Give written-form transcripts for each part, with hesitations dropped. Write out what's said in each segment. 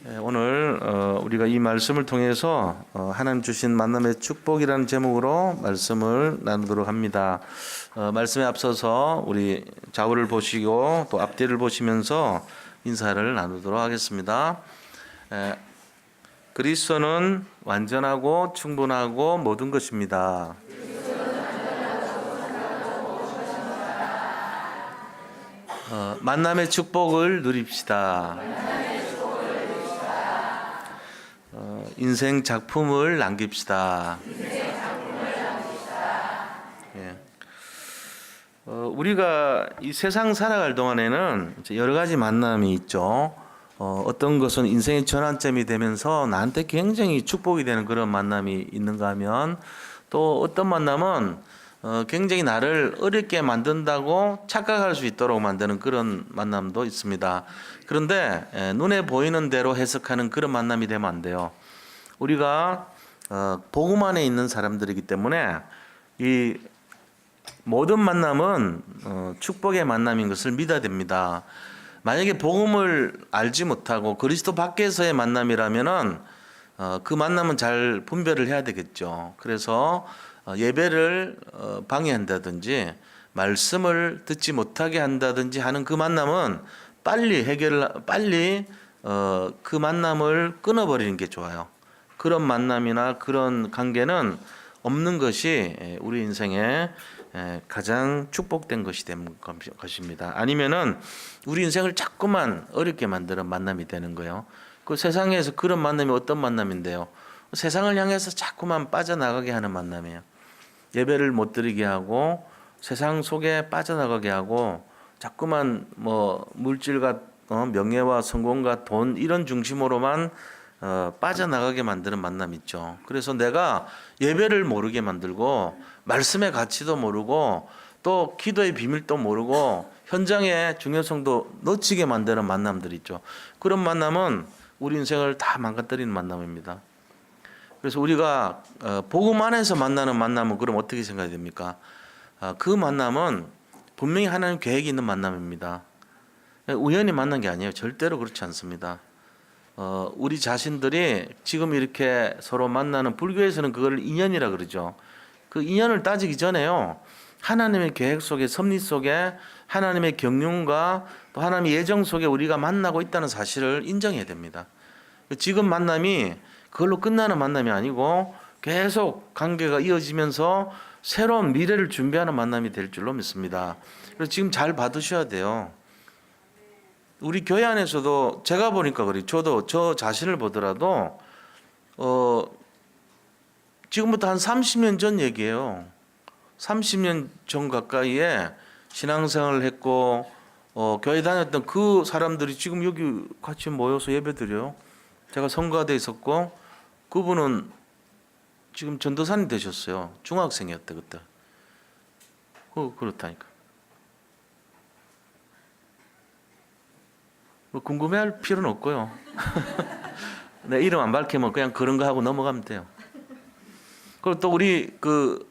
오늘 우리가 이 말씀을 통해서 하나님 주신 만남의 축복이라는 제목으로 말씀을 나누도록 합니다. 말씀에 앞서서 우리 좌우를 보시고 또 앞뒤를 보시면서 인사를 나누도록 하겠습니다. 그리스도는 완전하고 충분하고 모든 것입니다. 만남의 축복을 누립시다. 인생 작품을 남깁시다. 예. 우리가 이 세상 살아갈 동안에는 여러 가지 만남이 있죠. 어떤 것은 인생의 전환점이 되면서 나한테 굉장히 축복이 되는 그런 만남이 있는가 하면 또 어떤 만남은 굉장히 나를 어렵게 만든다고 착각할 수 있도록 만드는 그런 만남도 있습니다. 그런데 눈에 보이는 대로 해석하는 그런 만남이 되면 안 돼요. 우리가 복음 안에 있는 사람들이기 때문에 이 모든 만남은 축복의 만남인 것을 믿어야 됩니다. 만약에 복음을 알지 못하고 그리스도 밖에서의 만남이라면은 그 만남은 잘 분별을 해야 되겠죠. 그래서 예배를 방해한다든지 말씀을 듣지 못하게 한다든지 하는 그 만남은 빨리 그 만남을 끊어버리는 게 좋아요. 그런 만남이나 그런 관계는 없는 것이 우리 인생에 가장 축복된 것이 된 것입니다. 아니면은 우리 인생을 자꾸만 어렵게 만드는 만남이 되는 거예요. 그 세상에서 그런 만남이 어떤 만남인데요? 세상을 향해서 자꾸만 빠져나가게 하는 만남이에요. 예배를 못 드리게 하고 세상 속에 빠져나가게 하고 자꾸만 뭐 물질과 명예와 성공과 돈 이런 중심으로만 빠져나가게 만드는 만남 있죠. 그래서 내가 예배를 모르게 만들고 말씀의 가치도 모르고 또 기도의 비밀도 모르고 현장의 중요성도 놓치게 만드는 만남들 있죠. 그런 만남은 우리 인생을 다 망가뜨리는 만남입니다. 그래서 우리가 복음 안에서 만나는 만남은 그럼 어떻게 생각이 됩니까? 그 만남은 분명히 하나님 계획이 있는 만남입니다. 우연히 만난 게 아니에요. 절대로 그렇지 않습니다. 우리 자신들이 지금 이렇게 서로 만나는 불교에서는 그걸 인연이라 그러죠. 그 인연을 따지기 전에요. 하나님의 계획 속에 섭리 속에 하나님의 경륜과 또 하나님의 예정 속에 우리가 만나고 있다는 사실을 인정해야 됩니다. 지금 만남이 그걸로 끝나는 만남이 아니고 계속 관계가 이어지면서 새로운 미래를 준비하는 만남이 될 줄로 믿습니다. 그래서 지금 잘 받으셔야 돼요. 우리 교회 안에서도 제가 보니까 그래요. 저도 저 자신을 보더라도 지금부터 한 30년 전 얘기예요. 30년 전 가까이에 신앙생활을 했고 교회 다녔던 그 사람들이 지금 여기 같이 모여서 예배드려요. 제가 성가대에 있었고 그분은 지금 전도사님 되셨어요. 중학생이었대 그때. 그렇다니까. 뭐 궁금해할 필요는 없고요. 내 이름 안 밝히면 그냥 그런 거 하고 넘어가면 돼요. 그리고 또 우리 그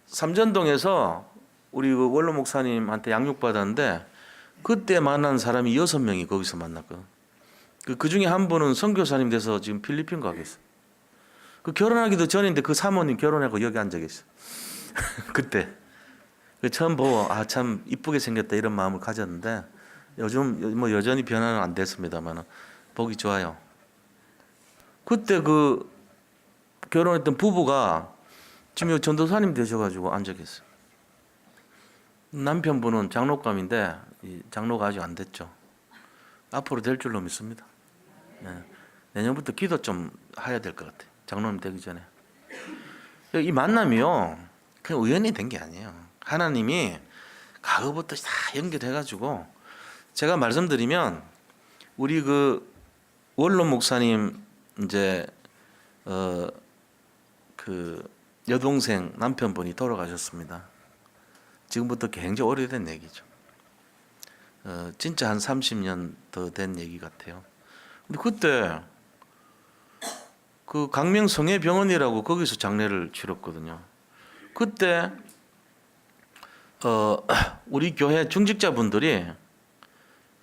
삼전동에서 우리 그 원로 목사님한테 양육 받았는데 그때 만난 사람이 6명이 거기서 만났거든. 그 중에 한 분은 선교사님 돼서 지금 필리핀 가 계세요. 그 결혼하기도 전인데 그 사모님 결혼하고 여기 앉아 계세요. 그때 처음 보고 참 이쁘게 생겼다 이런 마음을 가졌는데 요즘 뭐 여전히 변화는 안 됐습니다만 보기 좋아요. 그때 그 결혼했던 부부가 지금 전도사님 되셔가지고 앉아 계세요. 남편분은 장로감인데 장로가 아직 안 됐죠. 앞으로 될 줄로 믿습니다. 네. 내년부터 기도 좀 해야 될 것 같아요. 장로님 되기 전에. 이 만남이요 그냥 우연히 된 게 아니에요. 하나님이 과거부터 다 연결해가지고 제가 말씀드리면 우리 그 원로 목사님 이제 그 여동생 남편분이 돌아가셨습니다. 지금부터 굉장히 오래된 얘기죠. 진짜 한 30년 더 된 얘기 같아요. 근데 그때 그 강명 성회병원이라고 거기서 장례를 치렀거든요. 그때 우리 교회 중직자분들이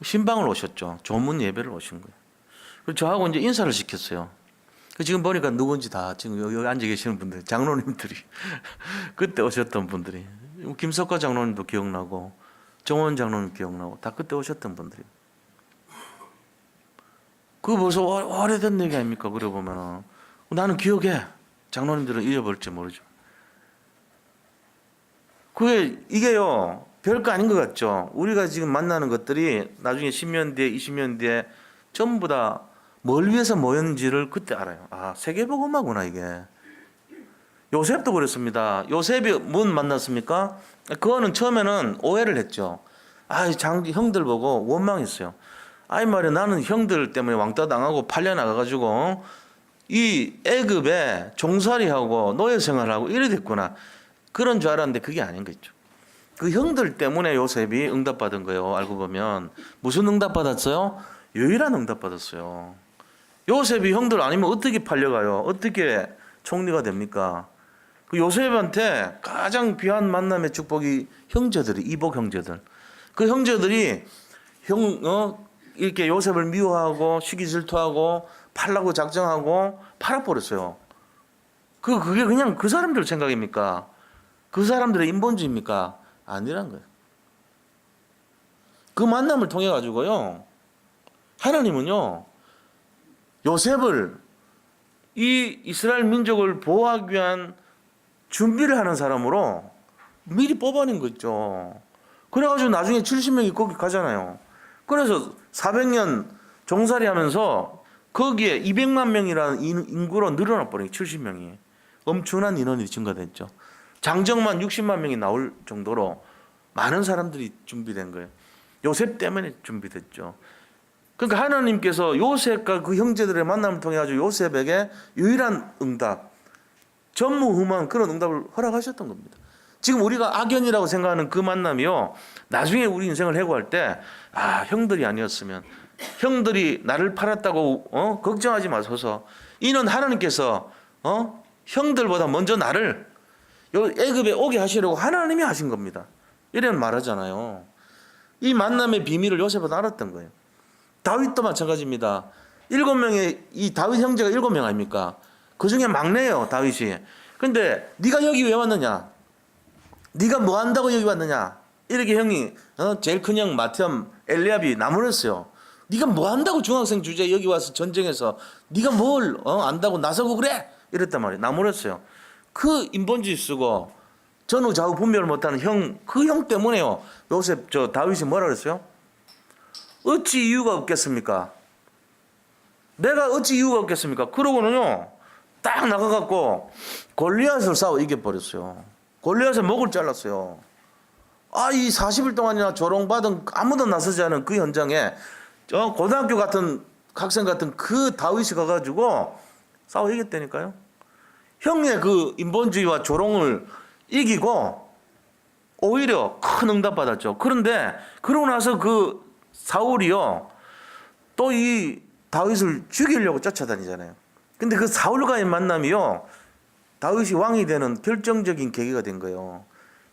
신방을 오셨죠. 조문 예배를 오신 거예요. 저하고 이제 인사를 시켰어요. 지금 보니까 누군지 다 지금 여기 앉아 계시는 분들, 장로님들이 그때 오셨던 분들이, 김석화 장로님도 기억나고 정원 장로님 기억나고 다 그때 오셨던 분들이. 그거 벌써 오래된 얘기 아닙니까? 그래 보면은 나는 기억해. 장로님들은 잊어버릴지 모르죠. 이게요 별거 아닌 것 같죠. 우리가 지금 만나는 것들이 나중에 10년 뒤에 20년 뒤에 전부 다 뭘 위해서 모였는지를 그때 알아요. 아, 세계복음화구나 이게. 요셉도 그랬습니다. 요셉이 뭔 만났습니까? 그거는 처음에는 오해를 했죠. 형들 보고 원망했어요. 말이야, 나는 형들 때문에 왕따 당하고 팔려 나가가지고 이 애굽에 종살이하고 노예 생활하고 이래 됐구나. 그런 줄 알았는데 그게 아닌 거죠. 그 형들 때문에 요셉이 응답받은 거예요. 알고 보면 무슨 응답받았어요? 유일한 응답받았어요. 요셉이 형들 아니면 어떻게 팔려가요? 어떻게 총리가 됩니까? 그 요셉한테 가장 귀한 만남의 축복이 형제들이, 이복 형제들. 그 형제들이 이렇게 요셉을 미워하고 시기 질투하고 팔라고 작정하고 팔아버렸어요. 그게 그냥 그 사람들 생각입니까? 그 사람들의 인본주의입니까? 아니란 거예요. 그 만남을 통해 가지고요, 하나님은요, 요셉을 이 이스라엘 민족을 보호하기 위한 준비를 하는 사람으로 미리 뽑아낸 거 있죠. 그래가지고 나중에 70명이 거기 가잖아요. 그래서 400년 종살이 하면서 거기에 200만 명이라는 인구로 늘어나 버린 70명이. 엄청난 인원이 증가됐죠. 장정만 60만 명이 나올 정도로 많은 사람들이 준비된 거예요. 요셉 때문에 준비됐죠. 그러니까 하나님께서 요셉과 그 형제들의 만남을 통해 가지고 요셉에게 유일한 응답, 전무후무한 그런 응답을 허락하셨던 겁니다. 지금 우리가 악연이라고 생각하는 그 만남이요, 나중에 우리 인생을 해고할 때, 형들이 아니었으면, 형들이 나를 팔았다고 걱정하지 마소서. 이는 하나님께서 형들보다 먼저 나를 애굽에 오게 하시려고 하나님이 하신 겁니다. 이런 말하잖아요. 이 만남의 비밀을 요셉은 알았던 거예요. 다윗도 마찬가지입니다. 7명의 이 다윗 형제가 7명 아닙니까? 그 중에 막내예요, 다윗이. 근데 네가 여기 왜 왔느냐? 네가 뭐 한다고 여기 왔느냐? 이렇게 형이 제일 큰 형 마티암 엘리압이 나무랬어요. 네가 뭐 한다고 중학생 주제에 여기 와서 전쟁에서 네가 뭘 안다고 나서고 그래? 이랬단 말이에요. 나무랬어요. 그 인본주의 쓰고 전후 좌우 분별을 못하는 그 형 때문에요. 요셉 다윗이 뭐라 그랬어요? 어찌 이유가 없겠습니까? 내가 어찌 이유가 없겠습니까? 그러고는요, 딱 나가갖고 골리앗을 싸워 이겨버렸어요. 골리앗의 목을 잘랐어요. 이 40일 동안이나 조롱받은 아무도 나서지 않은 그 현장에 고등학교 같은 학생 같은 그 다윗이 가가지고 싸워 이겼다니까요. 형의 그 인본주의와 조롱을 이기고 오히려 큰 응답 받았죠. 그런데 그러고 나서 그 사울이요, 또 이 다윗을 죽이려고 쫓아다니잖아요. 근데 그 사울과의 만남이요, 다윗이 왕이 되는 결정적인 계기가 된 거예요.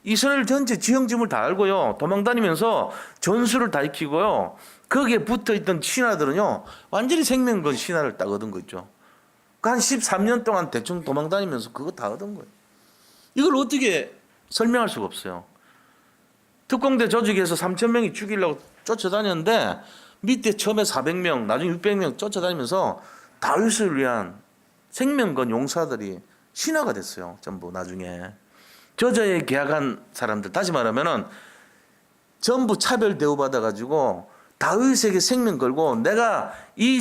이스라엘 전체 지형지물 다 알고요, 도망다니면서 전술을 다 익히고요, 거기에 붙어있던 신하들은요 완전히 생명건 신하를 딱 얻은 거 있죠. 한 13년 동안 대충 도망다니면서 그거 다 얻은 거예요. 이걸 어떻게 설명할 수가 없어요. 특공대 조직에서 3,000명이 죽이려고 쫓아다녔는데 밑에 처음에 400명, 나중에 600명 쫓아다니면서 다윗을 위한 생명건 용사들이 신하가 됐어요. 전부 나중에. 저자에 계약한 사람들, 다시 말하면은 전부 차별 대우받아가지고 다윗에게 생명 걸고, 내가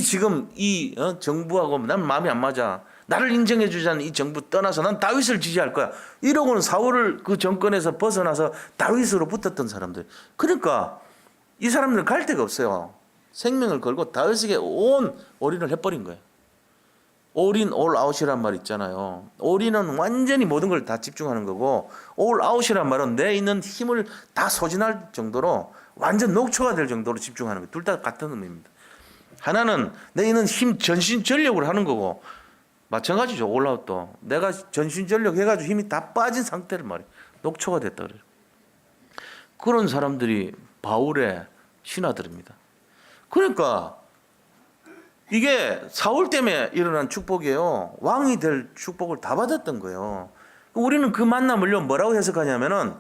지금 이 정부하고 난 마음이 안 맞아, 나를 인정해 주지 않는 이 정부 떠나서 난 다윗을 지지할 거야, 이러고는 사울을 그 정권에서 벗어나서 다윗으로 붙었던 사람들. 그러니까 이 사람들은 갈 데가 없어요. 생명을 걸고 다윗에게 온 올인을 해버린 거예요. 올인 올 아웃이란 말 있잖아요. 올인은 완전히 모든 걸 다 집중하는 거고, 올 아웃이란 말은 내 있는 힘을 다 소진할 정도로 완전 녹초가 될 정도로 집중하는 거예요. 둘 다 같은 의미입니다. 하나는 내 있는 힘 전신 전력을 하는 거고, 마찬가지죠. 올아웃도 내가 전신 전력 해가지고 힘이 다 빠진 상태를 말이에요. 녹초가 됐다 그래요. 그런 사람들이 바울의 신하들입니다. 그러니까 이게 사울 때문에 일어난 축복이에요. 왕이 될 축복을 다 받았던 거예요. 우리는 그 만남을요 뭐라고 해석하냐면은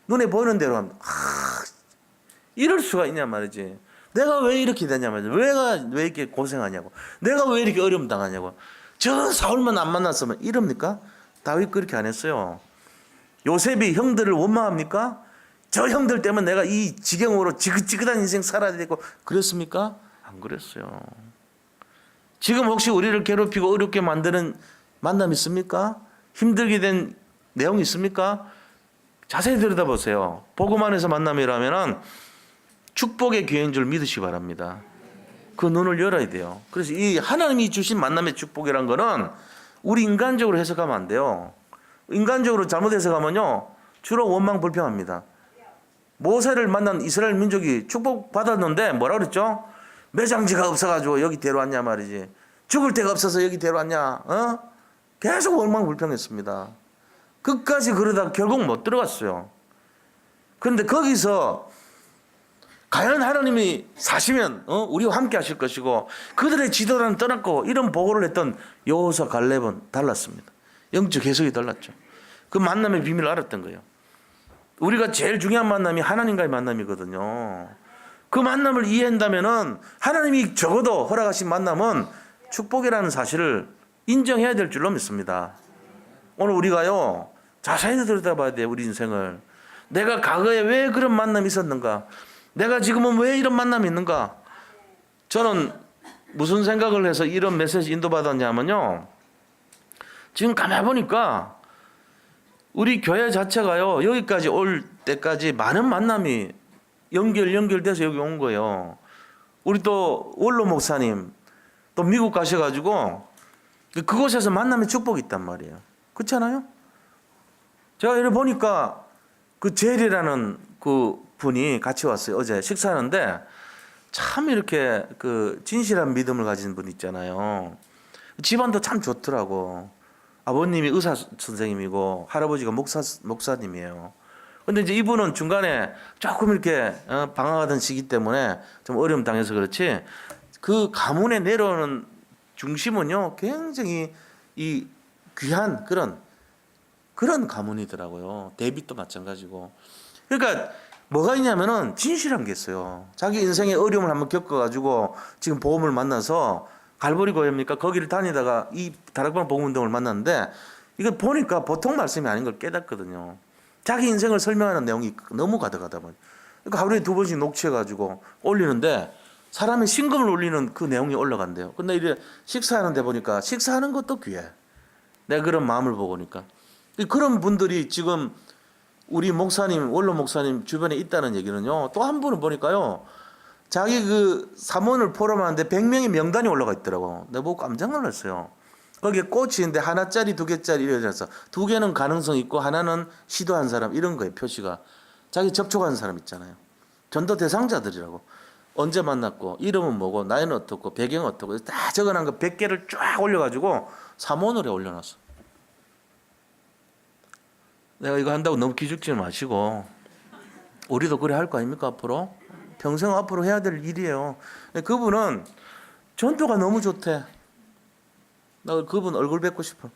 눈에 보이는 대로 합니다. 이럴 수가 있냐 말이지. 내가 왜 이렇게 되냐 말이지. 왜 이렇게 고생하냐고. 내가 왜 이렇게 어려움 당하냐고. 저 사울만 안 만났으면 이럽니까? 다윗 그렇게 안 했어요. 요셉이 형들을 원망합니까? 저 형들 때문에 내가 이 지경으로 지긋지긋한 인생 살아야 되고 그랬습니까? 안 그랬어요. 지금 혹시 우리를 괴롭히고 어렵게 만드는 만남 있습니까? 힘들게 된 내용 있습니까? 자세히 들여다보세요. 복음 안에서 만남이라면 축복의 기회인 줄 믿으시기 바랍니다. 그 눈을 열어야 돼요. 그래서 이 하나님이 주신 만남의 축복이란 거는 우리 인간적으로 해석하면 안 돼요. 인간적으로 잘못 해석하면요 주로 원망 불평합니다. 모세를 만난 이스라엘 민족이 축복받았는데 뭐라 그랬죠? 매장지가 없어가지고 여기 데려왔냐 말이지. 죽을 데가 없어서 여기 데려왔냐. 계속 원망 불평했습니다. 끝까지 그러다가 결국 못 들어갔어요. 그런데 거기서 과연 하나님이 사시면 우리와 함께 하실 것이고 그들의 지도자는 떠났고 이런 보고를 했던 여호수아 갈렙은 달랐습니다. 영적 해석이 달랐죠. 그 만남의 비밀을 알았던 거예요. 우리가 제일 중요한 만남이 하나님과의 만남이거든요. 그 만남을 이해한다면은 하나님이 적어도 허락하신 만남은 축복이라는 사실을 인정해야 될 줄로 믿습니다. 오늘 우리가요 자세히 들여다봐야 돼요. 우리 인생을. 내가 과거에 왜 그런 만남이 있었는가? 내가 지금은 왜 이런 만남이 있는가? 저는 무슨 생각을 해서 이런 메시지 인도받았냐면요. 지금 가만히 보니까 우리 교회 자체가요. 여기까지 올 때까지 많은 만남이 연결돼서 여기 온 거예요. 우리 또 원로 목사님 또 미국 가셔가지고 그곳에서 만남의 축복이 있단 말이에요. 그렇잖아요? 제가 이래 보니까 그 젤이라는 그 분이 같이 왔어요. 어제 식사하는데 참 이렇게 그 진실한 믿음을 가진 분 있잖아요. 집안도 참 좋더라고. 아버님이 의사 선생님이고 할아버지가 목사님이에요. 근데 이제 이분은 중간에 조금 이렇게 방황하던 시기 때문에 좀 어려움 당해서 그렇지 그 가문에 내려오는 중심은요 굉장히 이 귀한 그런 가문이더라고요. 데이빗도 마찬가지고. 그러니까 뭐가 있냐면은 진실한 게 있어요. 자기 인생의 어려움을 한번 겪어가지고 지금 복음을 만나서 갈보리 교회입니까? 거기를 다니다가 이 다락방 복음운동을 만났는데 이거 보니까 보통 말씀이 아닌 걸 깨닫거든요. 자기 인생을 설명하는 내용이 너무 가득하다 보니 그러니까 하루에 2번씩 녹취해가지고 올리는데 사람의 신금을 올리는 그 내용이 올라간대요. 근데 이제 식사하는데 보니까 식사하는 것도 귀해. 내가 그런 마음을 보니까 그런 분들이 지금 우리 목사님 원로 목사님 주변에 있다는 얘기는요. 또 한 분은 보니까요. 자기 그 사모를 포럼하는데 100명의 명단이 올라가 있더라고. 내가 보고 깜짝 놀랐어요. 거기에 꽃이 있는데 하나짜리 2개짜리 이래서 2개는 가능성 있고 하나는 시도한 사람 이런 거예요. 표시가. 자기 접촉한 사람 있잖아요. 전도 대상자들이라고. 언제 만났고 이름은 뭐고 나이는 어떻고 배경은 어떻고 다 적어놓은 거 100개를 쫙 올려가지고 사모늘에 올려놨어. 내가 이거 한다고 너무 기죽지 마시고 우리도 그래 할 거 아닙니까 앞으로? 평생 앞으로 해야 될 일이에요. 그분은 전도가 너무 좋대. 나 그분 얼굴 뵙고 싶어.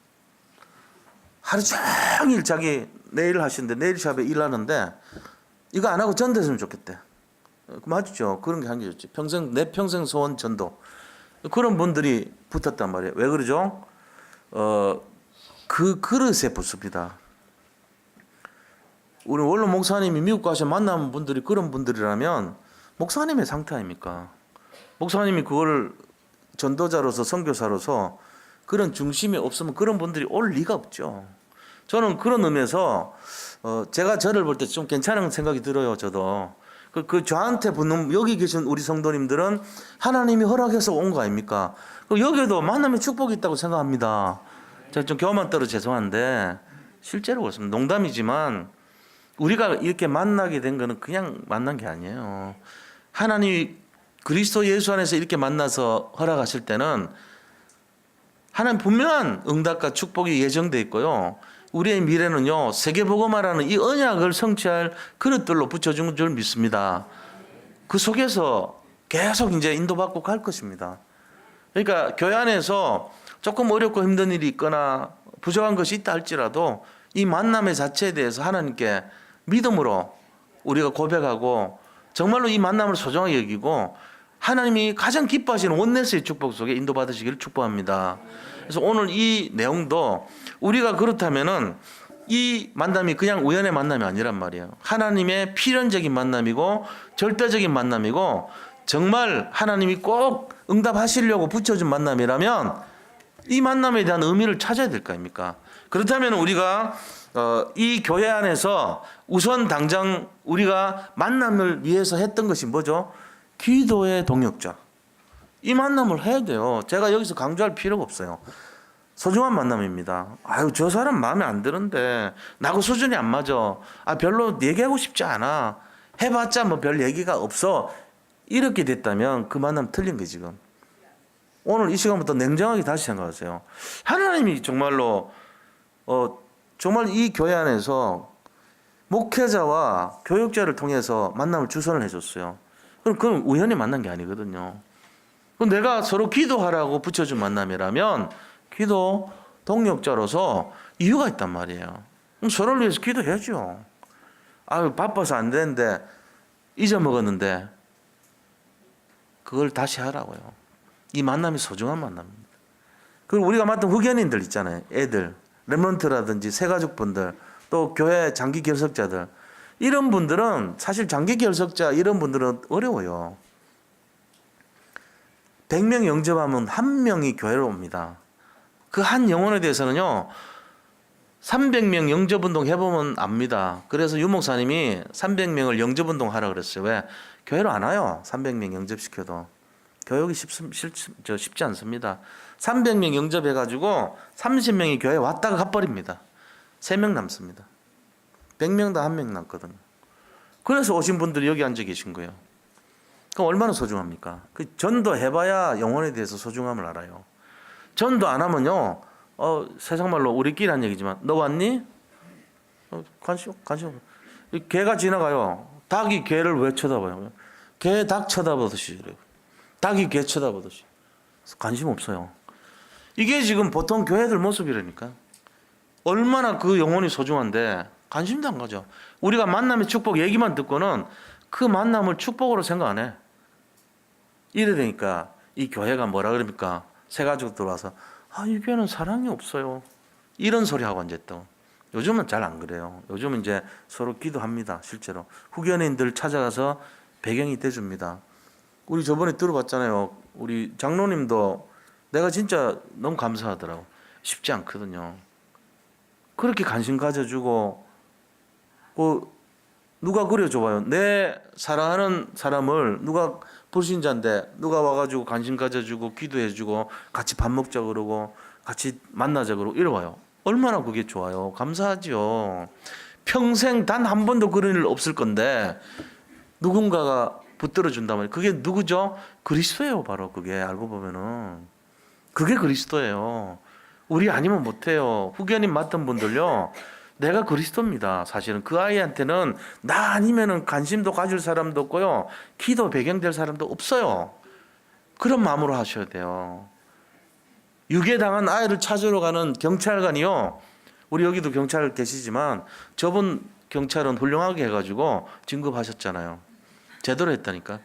하루 종일 자기 네일 하시는데 네일샵에 일하는데 이거 안 하고 전도했으면 좋겠대. 맞죠? 그런 게 한 게 좋지. 내 평생 소원 전도. 그런 분들이 붙었단 말이에요. 왜 그러죠? 그 그릇에 붙습니다. 우리 원로 목사님이 미국 가서 만나는 분들이 그런 분들이라면 목사님의 상태 아닙니까? 목사님이 그거를 전도자로서 선교사로서 그런 중심이 없으면 그런 분들이 올 리가 없죠. 저는 그런 의미에서 제가 저를 볼 때 좀 괜찮은 생각이 들어요. 저도 그 저한테 붙는 여기 계신 우리 성도님들은 하나님이 허락해서 온 거 아닙니까? 여기에도 만남의 축복이 있다고 생각합니다. 제가 좀 교만 떨어 죄송한데 실제로 그렇습니다. 농담이지만 우리가 이렇게 만나게 된 거는 그냥 만난 게 아니에요. 하나님이 그리스도 예수 안에서 이렇게 만나서 허락하실 때는 하나님 분명한 응답과 축복이 예정돼 있고요. 우리의 미래는요. 세계복음화라는 이 언약을 성취할 그릇들로 붙여준 줄 믿습니다. 그 속에서 계속 이제 인도받고 갈 것입니다. 그러니까 교회 안에서 조금 어렵고 힘든 일이 있거나 부족한 것이 있다 할지라도 이 만남의 자체에 대해서 하나님께 믿음으로 우리가 고백하고 정말로 이 만남을 소중하게 여기고 하나님이 가장 기뻐하시는 원네스의 축복 속에 인도받으시기를 축복합니다. 그래서 오늘 이 내용도 우리가 그렇다면은 이 만남이 그냥 우연의 만남이 아니란 말이에요. 하나님의 필연적인 만남이고 절대적인 만남이고 정말 하나님이 꼭 응답하시려고 붙여준 만남이라면 이 만남에 대한 의미를 찾아야 될 거 아닙니까? 그렇다면 우리가 이 교회 안에서 우선 당장 우리가 만남을 위해서 했던 것이 뭐죠? 기도의 동역자. 이 만남을 해야 돼요. 제가 여기서 강조할 필요가 없어요. 소중한 만남입니다. 아유, 저 사람 마음에 안 드는데 나하고 수준이 안 맞아. 아, 별로 얘기하고 싶지 않아. 해봤자 뭐 별 얘기가 없어. 이렇게 됐다면 그 만남 틀린 거예요, 지금. 오늘 이 시간부터 냉정하게 다시 생각하세요. 하나님이 정말로 정말 이 교회 안에서 목회자와 교육자를 통해서 만남을 주선을 해줬어요. 그럼 그건 우연히 만난 게 아니거든요. 그럼 내가 서로 기도하라고 붙여준 만남이라면 기도 동역자로서 이유가 있단 말이에요. 그럼 서로를 위해서 기도해야죠. 아유, 바빠서 안 되는데 잊어먹었는데 그걸 다시 하라고요. 이 만남이 소중한 만남입니다. 그리고 우리가 맡은 후견인들 있잖아요. 애들, 렘넌트라든지 새가족분들, 또 교회 장기 결석자들, 이런 분들은 사실 장기 결석자 이런 분들은 어려워요. 100명 영접하면 1명이 교회로 옵니다. 그 한 영혼에 대해서는요 300명 영접운동 해보면 압니다. 그래서 유 목사님이 300명을 영접운동 하라 그랬어요. 왜? 교회로 안 와요. 300명 영접시켜도 교육이 쉽지 않습니다. 300명 영접해가지고 30명이 교회에 왔다가 가버립니다. 3명 남습니다. 100명 다 1명 남거든요. 그래서 오신 분들이 여기 앉아 계신 거예요. 그럼 얼마나 소중합니까? 그 전도 해봐야 영혼에 대해서 소중함을 알아요. 전도 안 하면요, 세상말로 우리끼리 한 얘기지만, 너 왔니? 관심. 개가 지나가요. 닭이 개를 왜 쳐다봐요? 개 닭 쳐다보듯이 그래요. 닭이 개 쳐다보듯이. 관심 없어요. 이게 지금 보통 교회들 모습이라니까. 얼마나 그 영혼이 소중한데 관심도 안 가죠. 우리가 만남의 축복 얘기만 듣고는 그 만남을 축복으로 생각 안 해. 이래 되니까 이 교회가 뭐라 그럽니까? 새 가족 들어와서 이 교회는 사랑이 없어요. 이런 소리 하고 이제 또 요즘은 잘 안 그래요. 요즘은 이제 서로 기도합니다. 실제로 후견인들 찾아가서 배경이 돼줍니다. 우리 저번에 들어봤잖아요. 우리 장로님도 내가 진짜 너무 감사하더라고. 쉽지 않거든요. 그렇게 관심 가져주고 누가 그려줘봐요. 내 사랑하는 사람을 누가 불신자인데 누가 와가지고 관심 가져주고 기도해주고 같이 밥 먹자 그러고 같이 만나자 그러고 이러와요. 얼마나 그게 좋아요. 감사하지요. 평생 단 한 번도 그런 일 없을 건데 누군가가 붙들어 준다면 그게 누구죠? 그리스도예요. 바로 그게 알고 보면은 그게 그리스도예요. 우리 아니면 못해요. 후견인 맡은 분들요. 내가 그리스도입니다. 사실은 그 아이한테는 나 아니면은 관심도 가질 사람도 없고요. 기도 배경될 사람도 없어요. 그런 마음으로 하셔야 돼요. 유괴당한 아이를 찾으러 가는 경찰관이요. 우리 여기도 경찰 계시지만 저분 경찰은 훌륭하게 해가지고 진급하셨잖아요. 제대로 했다니까.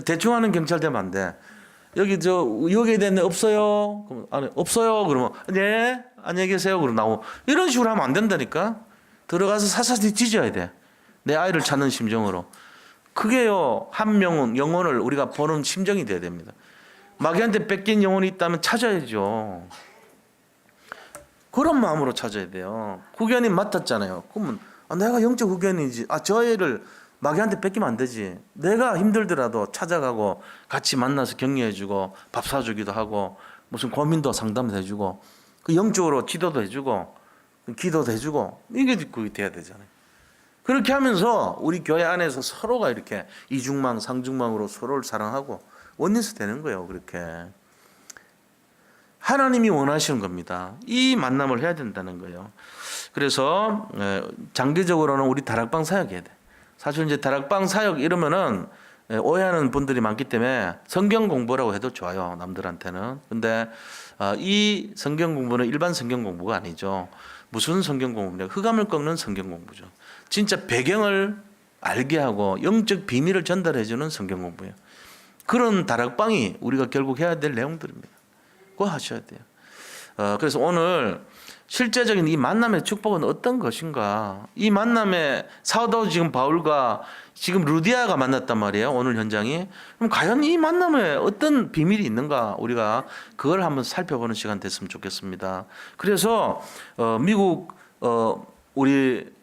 대충 하는 경찰 되면 안 돼. 여기 여기에 대한 애 없어요. 그럼 안에 없어요. 그러면 네 안녕히 계세요. 그러고 나오고 이런 식으로 하면 안 된다니까. 들어가서 사사시 찢어야 돼. 내 아이를 찾는 심정으로. 그게요 한 명은 영혼을 우리가 보는 심정이 돼야 됩니다. 마귀한테 뺏긴 영혼이 있다면 찾아야죠. 그런 마음으로 찾아야 돼요. 후견인 맡았잖아요. 그러면 내가 영적 후견인이지. 저 애를 마귀한테 뺏기면 안 되지. 내가 힘들더라도 찾아가고 같이 만나서 격려해주고 밥 사주기도 하고 무슨 고민도 상담해주고 그 영적으로 지도도 해주고 기도도 해주고 이게 그게 돼야 되잖아요. 그렇게 하면서 우리 교회 안에서 서로가 이렇게 이중망 상중망으로 서로를 사랑하고 원리스 되는 거예요. 그렇게 하나님이 원하시는 겁니다. 이 만남을 해야 된다는 거예요. 그래서 장기적으로는 우리 다락방 사역해야 돼. 사실 이제 다락방 사역 이러면은 오해하는 분들이 많기 때문에 성경 공부라고 해도 좋아요. 남들한테는. 근데 이 성경 공부는 일반 성경 공부가 아니죠. 무슨 성경 공부냐? 흑암을 꺾는 성경 공부죠. 진짜 배경을 알게 하고 영적 비밀을 전달해주는 성경 공부예요. 그런 다락방이 우리가 결국 해야 될 내용들입니다. 그거 하셔야 돼요. 그래서 오늘 실제적인 이 만남의 축복은 어떤 것인가? 이 만남의 사도 지금 바울과 지금 루디아가 만났단 말이에요. 오늘 현장이. 그럼 과연 이 만남에 어떤 비밀이 있는가? 우리가 그걸 한번 살펴보는 시간 됐으면 좋겠습니다. 그래서 미국 우리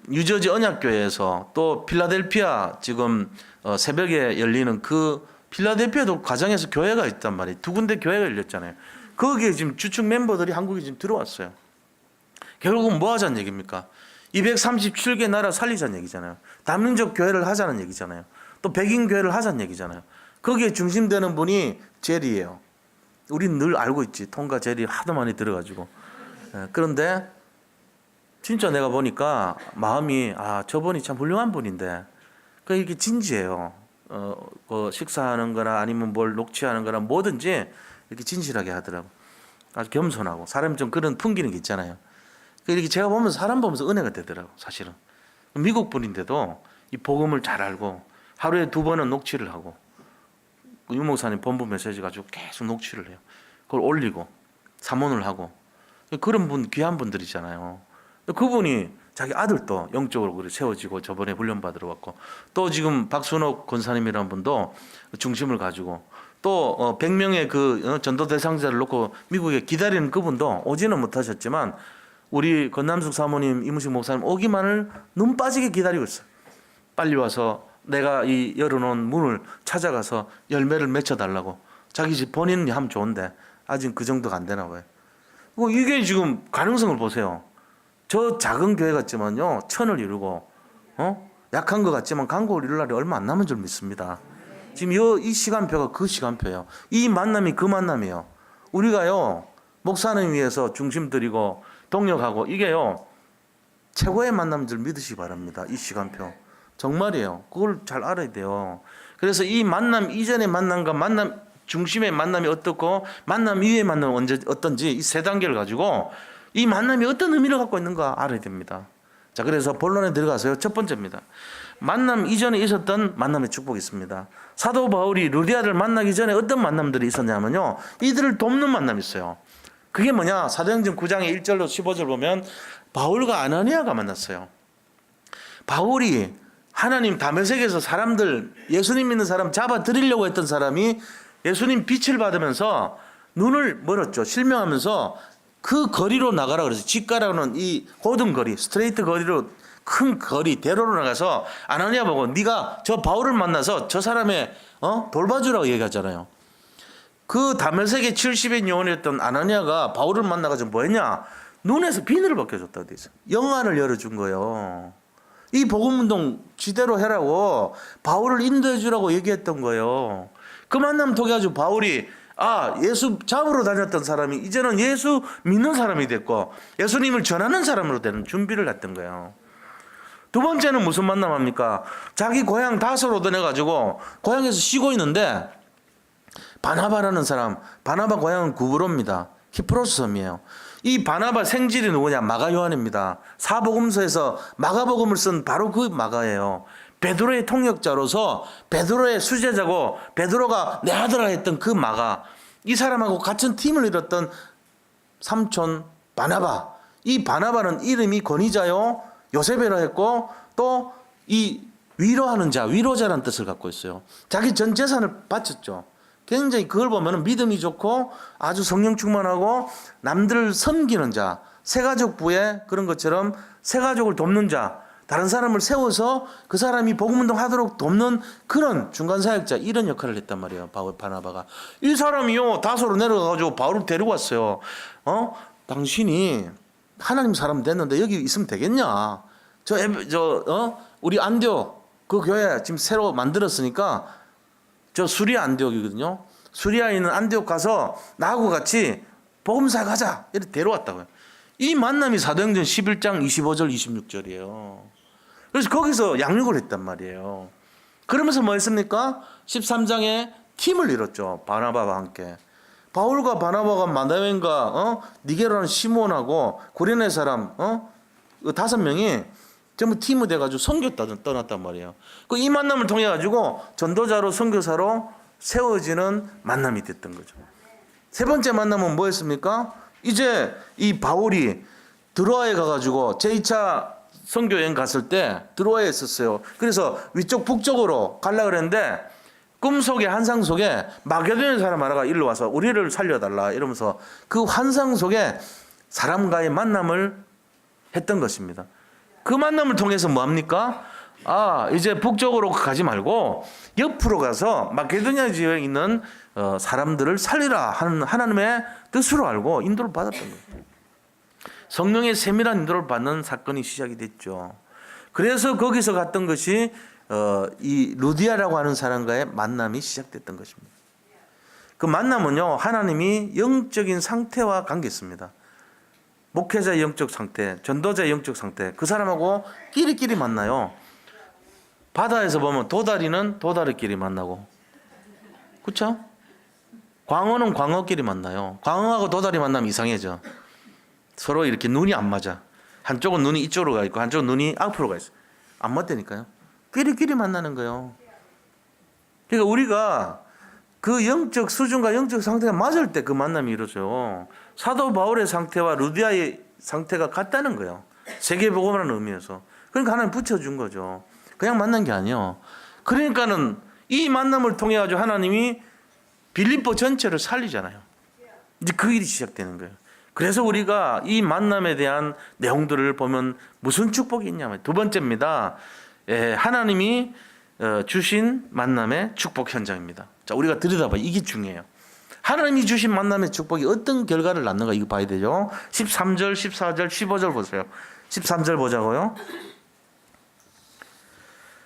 뉴저지 언약교회에서 또 필라델피아 지금 새벽에 열리는 그 필라델피아도 과정에서 교회가 있단 말이에요. 두 군데 교회가 열렸잖아요. 거기에 지금 주축 멤버들이 한국에 지금 들어왔어요. 결국은 뭐 하자는 얘기입니까? 237개 나라 살리자는 얘기잖아요. 다민족 교회를 하자는 얘기잖아요. 또 백인 교회를 하자는 얘기잖아요. 거기에 중심되는 분이 제리예요. 우린 늘 알고 있지. 톰과 제리 하도 많이 들어가지고. 그런데 진짜 내가 보니까 마음이 저분이 참 훌륭한 분인데 이렇게 진지해요. 식사하는 거나 아니면 뭘 녹취하는 거나 뭐든지 이렇게 진실하게 하더라고. 아주 겸손하고 사람이 좀 그런 풍기는 게 있잖아요. 이렇게 제가 보면서 사람 보면서 은혜가 되더라고. 사실은 미국 분인데도 이 복음을 잘 알고 하루에 2번은 녹취를 하고 유 목사님 본부 메시지 가지고 계속 녹취를 해요. 그걸 올리고 사문을 하고 그런 분 귀한 분들이잖아요. 그분이 자기 아들도 영적으로 그래 세워지고 저번에 훈련 받으러 왔고 또 지금 박순옥 권사님이라는 분도 중심을 가지고 또 100명의 그 전도 대상자를 놓고 미국에 기다리는 그분도 오지는 못하셨지만 우리 건남숙 사모님, 이무식 목사님 오기만을 눈 빠지게 기다리고 있어요. 빨리 와서 내가 이 열어놓은 문을 찾아가서 열매를 맺혀달라고. 자기 집 본인이 하면 좋은데 아직 그 정도가 안 되나 봐요. 이게 지금 가능성을 보세요. 저 작은 교회 같지만요 1000을 이루고 약한 것 같지만 강국을 이룰 날이 얼마 안 남은 줄 믿습니다. 지금 이 시간표가 그 시간표예요. 이 만남이 그 만남이에요. 우리가요 목사님 위해서 중심 드리고 동력하고 이게요 최고의 만남인 줄 믿으시기 바랍니다. 이 시간표 정말이에요. 그걸 잘 알아야 돼요. 그래서 이 만남 이전의 만남과 만남 중심의 만남이 어떻고 만남 이후의 만남은 언제 어떤지 이 3단계를 가지고 이 만남이 어떤 의미를 갖고 있는가 알아야 됩니다. 자, 그래서 본론에 들어가서요. 첫 번째입니다. 만남 이전에 있었던 만남의 축복이 있습니다. 사도 바울이 루디아를 만나기 전에 어떤 만남들이 있었냐면요. 이들을 돕는 만남이 있어요. 그게 뭐냐? 사도행전 9장의 1절로 15절 보면 바울과 아나니아가 만났어요. 바울이 하나님 다메섹에서 사람들 예수님 믿는 사람 잡아들이려고 했던 사람이 예수님 빛을 받으면서 눈을 멀었죠. 실명하면서 그 거리로 나가라 그래서 직가라는 이 고든 거리, 스트레이트 거리로 큰 거리 대로로 나가서 아나니아 보고 네가 저 바울을 만나서 저 사람의 돌봐주라고 얘기하잖아요. 그 다메섹의 70인 요원이었던 아나니아가 바울을 만나가지고 뭐 했냐? 눈에서 비늘을 벗겨줬다고 돼 있어요. 영안을 열어준 거예요. 이 복음운동 지대로 해라고 바울을 인도해 주라고 얘기했던 거예요. 그 만남 통해 가지고 바울이 예수 잡으러 다녔던 사람이 이제는 예수 믿는 사람이 됐고 예수님을 전하는 사람으로 되는 준비를 했던 거예요. 두 번째는 무슨 만남합니까? 자기 고향 다소로 보내가지고 고향에서 쉬고 있는데 바나바라는 사람, 바나바 고향은 구브로입니다. 키프로스 섬이에요. 이 바나바 생질이 누구냐? 마가 요한입니다. 사복음서에서 마가복음을 쓴 바로 그 마가예요. 베드로의 통역자로서 베드로의 수제자고 베드로가 내 아들아 했던 그 마가, 이 사람하고 같은 팀을 이뤘던 삼촌 바나바. 이 바나바는 이름이 권위자요 요셉이라 했고 또 이 위로하는 자, 위로자라는 뜻을 갖고 있어요. 자기 전 재산을 바쳤죠. 굉장히 그걸 보면 믿음이 좋고 아주 성령 충만하고 남들을 섬기는 자, 새가족부에 그런 것처럼 새가족을 돕는 자, 다른 사람을 세워서 그 사람이 복음운동 하도록 돕는 그런 중간 사역자, 이런 역할을 했단 말이에요. 바나바가. 이 사람이요 다소로 내려가가지고 바울을 데리고 왔어요. 당신이 하나님 사람 됐는데 여기 있으면 되겠냐? 우리 안디옥 그 교회 지금 새로 만들었으니까 저 수리아 안디옥이거든요. 수리아에 있는 안디옥 가서 나하고 같이 복음사 가자 이렇게 데려왔다고요. 이 만남이 사도행전 11장 25절 26절이에요. 그래서 거기서 양육을 했단 말이에요. 그러면서 뭐 했습니까? 13장에 팀을 이뤘죠. 바나바와 함께. 바울과 바나바가 마다웬과 니게라는 시몬하고 구레네 사람 5명이 전부 팀이 돼가지고 선교 떠났단 말이에요. 이 만남을 통해 가지고 전도자로 선교사로 세워지는 만남이 됐던 거죠. 세 번째 만남은 뭐였습니까? 이제 이 바울이 드로아에 가가지고 제2차 선교 여행 갔을 때 드로아에 있었어요. 그래서 위쪽 북쪽으로 가려고 그랬는데 꿈속에 환상 속에 마게도냐 사람 하나가 일로 와서 우리를 살려달라 이러면서 그 환상 속에 사람과의 만남을 했던 것입니다. 그 만남을 통해서 뭐합니까? 이제 북쪽으로 가지 말고 옆으로 가서 마게도냐 지역에 있는 사람들을 살리라 하는 하나님의 뜻으로 알고 인도를 받았던 거예요. 성령의 세밀한 인도를 받는 사건이 시작이 됐죠. 그래서 거기서 갔던 것이 이 루디아라고 하는 사람과의 만남이 시작됐던 것입니다. 그 만남은요, 하나님이 영적인 상태와 관계있습니다. 목회자의 영적 상태, 전도자의 영적 상태, 그 사람하고 끼리끼리 만나요. 바다에서 보면 도다리는 도다리끼리 만나고, 그렇죠? 광어는 광어끼리 만나요. 광어하고 도다리 만나면 이상해져. 서로 이렇게 눈이 안 맞아. 한쪽은 눈이 이쪽으로 가 있고 한쪽은 눈이 앞으로 가 있어. 안 맞다니까요. 끼리끼리 만나는 거예요. 그러니까 우리가 그 영적 수준과 영적 상태가 맞을 때 그 만남이 이루어져요. 사도 바울의 상태와 루디아의 상태가 같다는 거예요. 세계복음이라는 의미에서. 그러니까 하나님 붙여준 거죠. 그냥 만난 게 아니에요. 그러니까는 이 만남을 통해 가지고 하나님이 빌립보 전체를 살리잖아요. 이제 그 일이 시작되는 거예요. 그래서 우리가 이 만남에 대한 내용들을 보면 무슨 축복이 있냐면 두 번째입니다. 하나님이 주신 만남의 축복 현장입니다. 자, 우리가 들여다봐요. 이게 중요해요. 하나님이 주신 만남의 축복이 어떤 결과를 낳는가 이거 봐야 되죠. 13절, 14절, 15절 보세요. 13절 보자고요.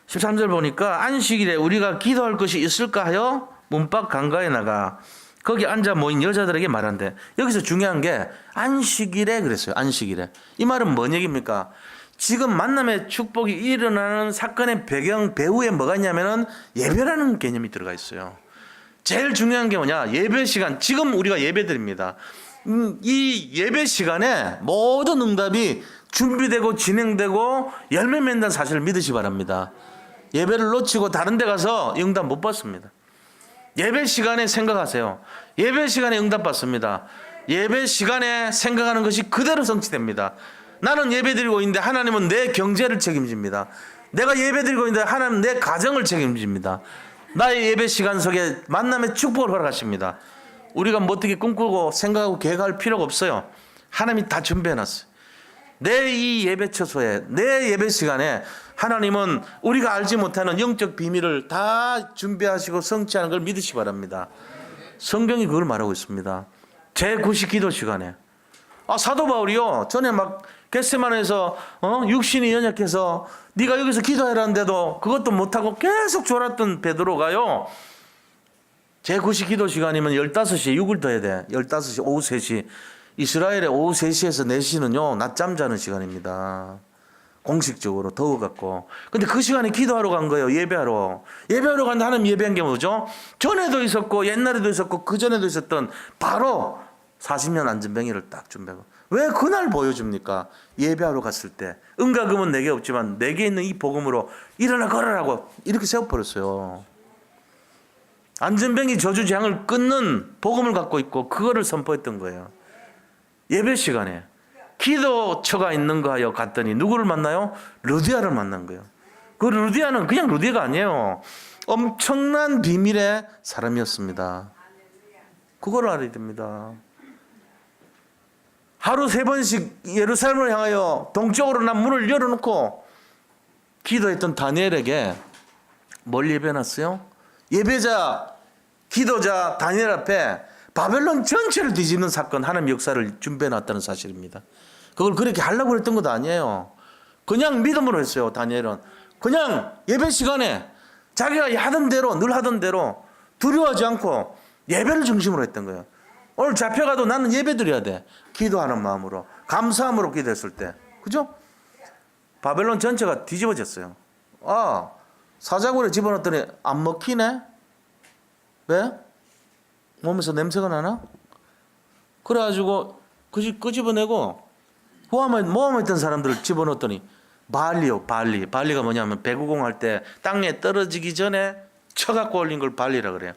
13절 보니까 안식일에 우리가 기도할 것이 있을까 하여 문밖 강가에 나가 거기 앉아 모인 여자들에게 말한대. 여기서 중요한 게 안식일에 그랬어요. 안식일에. 이 말은 뭔 얘기입니까? 지금 만남의 축복이 일어나는 사건의 배경 배후에 뭐가 있냐면은 예배라는 개념이 들어가 있어요. 제일 중요한 게 뭐냐? 예배 시간. 지금 우리가 예배 드립니다. 이 예배 시간에 모든 응답이 준비되고 진행되고 열매 맺는다는 사실을 믿으시 바랍니다. 예배를 놓치고 다른 데 가서 응답 못 받습니다. 예배 시간에 생각하세요. 예배 시간에 응답 받습니다. 예배 시간에 생각하는 것이 그대로 성취됩니다. 나는 예배 드리고 있는데 하나님은 내 경제를 책임집니다. 내가 예배 드리고 있는데 하나님은 내 가정을 책임집니다. 나의 예배 시간 속에 만남의 축복을 허락하십니다. 우리가 뭐 어떻게 꿈꾸고 생각하고 계획할 필요가 없어요. 하나님이 다 준비해놨어요. 내 이 예배 처소에 내 예배 시간에 하나님은 우리가 알지 못하는 영적 비밀을 다 준비하시고 성취하는 걸 믿으시기 바랍니다. 성경이 그걸 말하고 있습니다. 제9시 기도 시간에 사도 바울이요 전에 막 겟세마네에서 육신이 연약해서 네가 여기서 기도해라는데도 그것도 못하고 계속 졸았던 베드로가요 제9시 기도 시간이면 15시에 6을 더해야 돼. 15시 오후 3시 이스라엘의 오후 3시에서 4시는요 낮잠 자는 시간입니다. 공식적으로 더워갖고. 근데 그 시간에 기도하러 간 거예요. 예배하러 갔는데 하나님 예배한 게 뭐죠? 전에도 있었고 옛날에도 있었고 그전에도 있었던 바로 40년 안전병이를 딱 준비하고. 왜 그날 보여줍니까? 예배하러 갔을 때 은과금은 내게 없지만 내게 있는 이 복음으로 일어나 걸으라고 이렇게 세워버렸어요. 안전병이 저주재앙을 끊는 복음을 갖고 있고 그거를 선포했던 거예요. 예배 시간에 기도처가 있는가 하여 갔더니 누구를 만나요? 루디아를 만난 거예요. 그 루디아는 그냥 루디아가 아니에요. 엄청난 비밀의 사람이었습니다. 그걸 알아야 됩니다. 하루 3번씩 예루살렘을 향하여 동쪽으로 난 문을 열어놓고 기도했던 다니엘에게 뭘 예배해놨어요? 예배자, 기도자 다니엘 앞에 바벨론 전체를 뒤집는 사건 하나님 역사를 준비해놨다는 사실입니다. 그걸 그렇게 하려고 했던 것도 아니에요. 그냥 믿음으로 했어요. 다니엘은 그냥 예배 시간에 자기가 하던 대로 늘 하던 대로 두려워하지 않고 예배를 중심으로 했던 거예요. 오늘 잡혀가도 나는 예배 드려야 돼. 기도하는 마음으로 감사함으로 기도했을 때 그죠? 바벨론 전체가 뒤집어졌어요. 사자굴에 집어넣었더니 안 먹히네? 왜? 몸에서 냄새가 나나? 그래가지고 끄집어내고 모함에 있던 사람들을 집어넣었더니 발리요, 발리. 발리가 뭐냐면 배구공 할 때 땅에 떨어지기 전에 쳐갖고 올린 걸 발리라 그래요.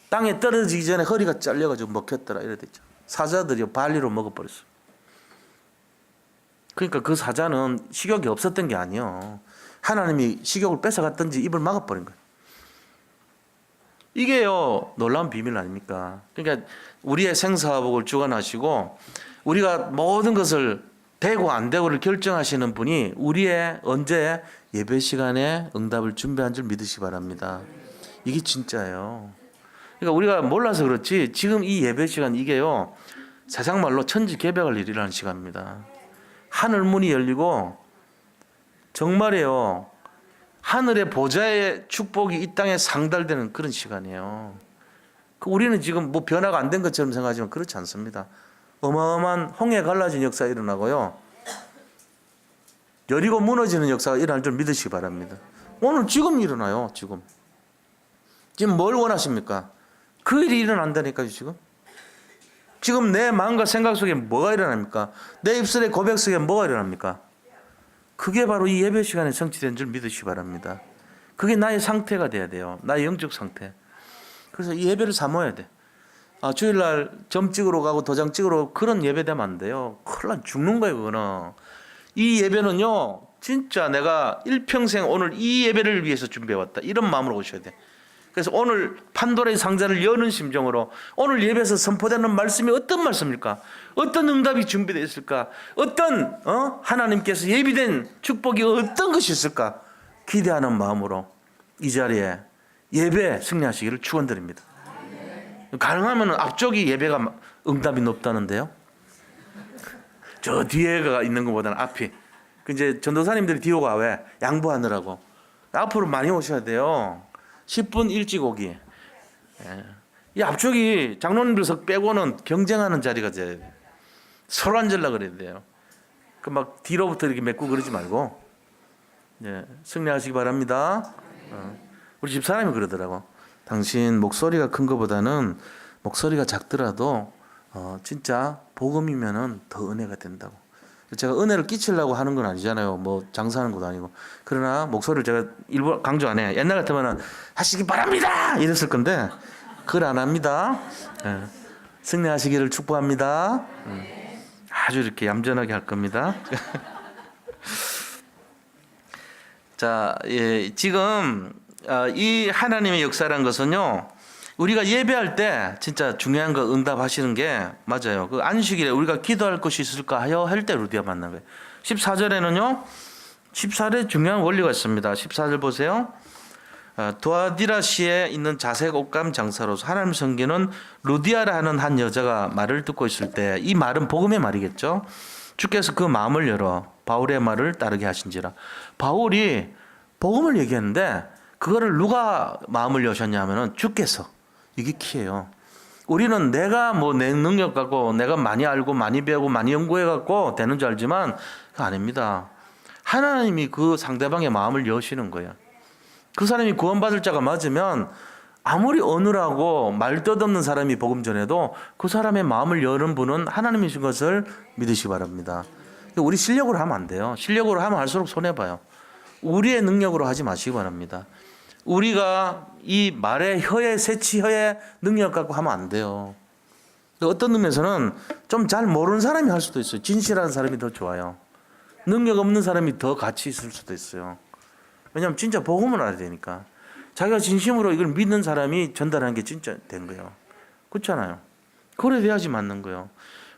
땅에 떨어지기 전에 허리가 잘려가지고 먹혔더라 이래 됐죠. 사자들이 발리로 먹어버렸어. 그러니까 그 사자는 식욕이 없었던 게 아니에요. 하나님이 식욕을 뺏어갔든지 입을 막아버린 거예요. 이게요 놀라운 비밀 아닙니까? 그러니까 우리의 생사복을 주관하시고 우리가 모든 것을 되고 안 되고를 결정하시는 분이 우리의 언제 예배 시간에 응답을 준비한 줄 믿으시기 바랍니다. 이게 진짜예요. 그러니까 우리가 몰라서 그렇지 지금 이 예배 시간 이게요 세상 말로 천지개벽할 일이라는 시간입니다. 하늘 문이 열리고 정말이에요. 하늘의 보좌의 축복이 이 땅에 상달되는 그런 시간이에요. 우리는 지금 뭐 변화가 안 된 것처럼 생각하지만 그렇지 않습니다. 어마어마한 홍해 갈라진 역사가 일어나고요. 여리고 무너지는 역사가 일어날 줄 믿으시기 바랍니다. 오늘 지금 일어나요. 지금 뭘 원하십니까? 그 일이 일어난다니까요. 지금 내 마음과 생각 속에 뭐가 일어납니까? 내 입술의 고백 속에 뭐가 일어납니까? 그게 바로 이 예배 시간에 성취된 줄 믿으시기 바랍니다. 그게 나의 상태가 돼야 돼요. 나의 영적 상태. 그래서 이 예배를 사모해야 돼. 주일날 점 찍으러 가고 도장 찍으러 가고 그런 예배 되면 안 돼요. 큰일 나 죽는 거예요. 그거는. 이 예배는요. 진짜 내가 일평생 오늘 이 예배를 위해서 준비해왔다. 이런 마음으로 오셔야 돼. 그래서 오늘 판도라의 상자를 여는 심정으로 오늘 예배에서 선포되는 말씀이 어떤 말씀일까? 어떤 응답이 준비되어 있을까? 어떤 하나님께서 예비된 축복이 어떤 것이 있을까? 기대하는 마음으로 이 자리에 예배 승리하시기를 축원드립니다. 가능하면 앞쪽이 예배가 응답이 높다는데요. 저 뒤에가 있는 것보다는 앞이. 이제 전도사님들이 뒤에 가 왜? 양보하느라고. 앞으로 많이 오셔야 돼요. 10분 일찍 오기. 이 앞쪽이 장로님들석 빼고는 경쟁하는 자리가 돼야 돼요. 서로 앉으려고 그래야 돼요. 그 막 뒤로부터 이렇게 맺고 그러지 말고 승리하시기 바랍니다. 우리 집사람이 그러더라고. 당신 목소리가 큰 것보다는 목소리가 작더라도 진짜 복음이면은 더 은혜가 된다고. 제가 은혜를 끼치려고 하는 건 아니잖아요. 뭐 장사하는 것도 아니고. 그러나 목소리를 제가 일부러 강조 안 해. 옛날 같으면은 하시기 바랍니다 이랬을 건데 그걸 안 합니다. 승리하시기를 축복합니다. 아주 이렇게 얌전하게 할 겁니다. 자, 지금 이 하나님의 역사란 것은요. 우리가 예배할 때 진짜 중요한 거 응답하시는 게 맞아요. 그 안식일에 우리가 기도할 것이 있을까 하여 할 때 루디아 만난 거예요. 14절에는요. 14절에 중요한 원리가 있습니다. 14절 보세요. 두아디라시에 있는 자색 옷감 장사로서 하나님 섬기는 루디아라 하는 한 여자가 말을 듣고 있을 때 이 말은 복음의 말이겠죠. 주께서 그 마음을 열어 바울의 말을 따르게 하신지라. 바울이 복음을 얘기했는데 그거를 누가 마음을 여셨냐 하면은 주께서. 이게 키예요. 우리는 내가 뭐 내 능력 갖고 내가 많이 알고 많이 배우고 많이 연구해 갖고 되는 줄 알지만 그거 아닙니다. 하나님이 그 상대방의 마음을 여시는 거예요. 그 사람이 구원받을 자가 맞으면 아무리 어눌하고 말뜻없는 사람이 복음 전해도 그 사람의 마음을 여는 분은 하나님이신 것을 믿으시기 바랍니다. 우리 실력으로 하면 안 돼요. 실력으로 하면 할수록 손해봐요. 우리의 능력으로 하지 마시기 바랍니다. 우리가 이 말의 혀의 새치 혀의 능력 갖고 하면 안 돼요. 어떤 의미에서는 좀 잘 모르는 사람이 할 수도 있어요. 진실한 사람이 더 좋아요. 능력 없는 사람이 더 가치 있을 수도 있어요. 왜냐하면 진짜 복음을 알아야 되니까. 자기가 진심으로 이걸 믿는 사람이 전달하는 게 진짜 된 거예요. 그렇잖아요. 그래 돼야지 맞는 거예요.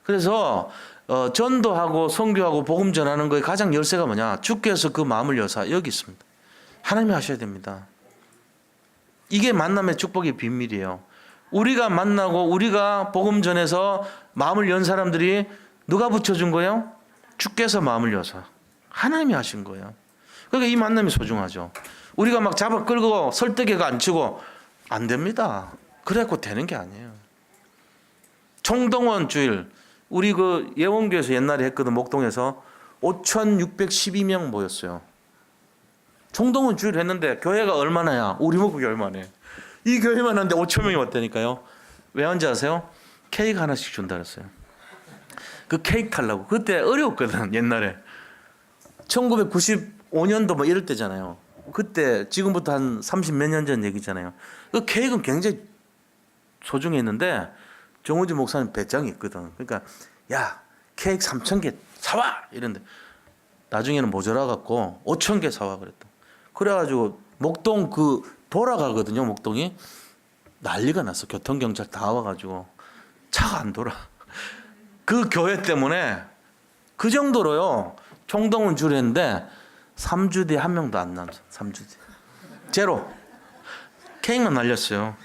그래서 전도하고 선교하고 복음 전하는 거에 가장 열쇠가 뭐냐? 주께서 그 마음을 여사 여기 있습니다. 하나님이 하셔야 됩니다. 이게 만남의 축복의 비밀이에요. 우리가 만나고 우리가 복음 전해서 마음을 연 사람들이 누가 붙여준 거예요? 주께서 마음을 여서 하나님이 하신 거예요. 그러니까 이 만남이 소중하죠. 우리가 막 잡아 끌고 설득해가 안 치고 안 됩니다. 그래갖고 되는 게 아니에요. 총동원 주일 우리 그 예원교에서 옛날에 했거든. 목동에서 5,612명 모였어요. 총동원 주일 했는데 교회가 얼마나야? 우리 목국이 얼마나? 이 교회만 하는데 5천 명이 왔다니까요. 왜 한지 아세요? 케이크 하나씩 준다 그랬어요. 그 케이크 타려고. 그때 어려웠거든 옛날에. 1995년도 뭐 이럴 때잖아요. 그때 지금부터 한 30 몇 년 전 얘기잖아요. 그 케이크는 굉장히 소중했는데 정우지 목사님 배짱이 있거든. 그러니까 야 케이크 3,000개 사와 이런데 나중에는 모자라갖고 5,000개 사와 그랬다. 그래가지고 목동 그 돌아가거든요. 목동이 난리가 났어. 교통경찰 다 와가지고 차가 안 돌아. 그 교회 때문에 그 정도로요. 총동원 주례인데 3주 뒤에 한 명도 안 남았어. 3주 뒤에 제로. 케이크만 날렸어요.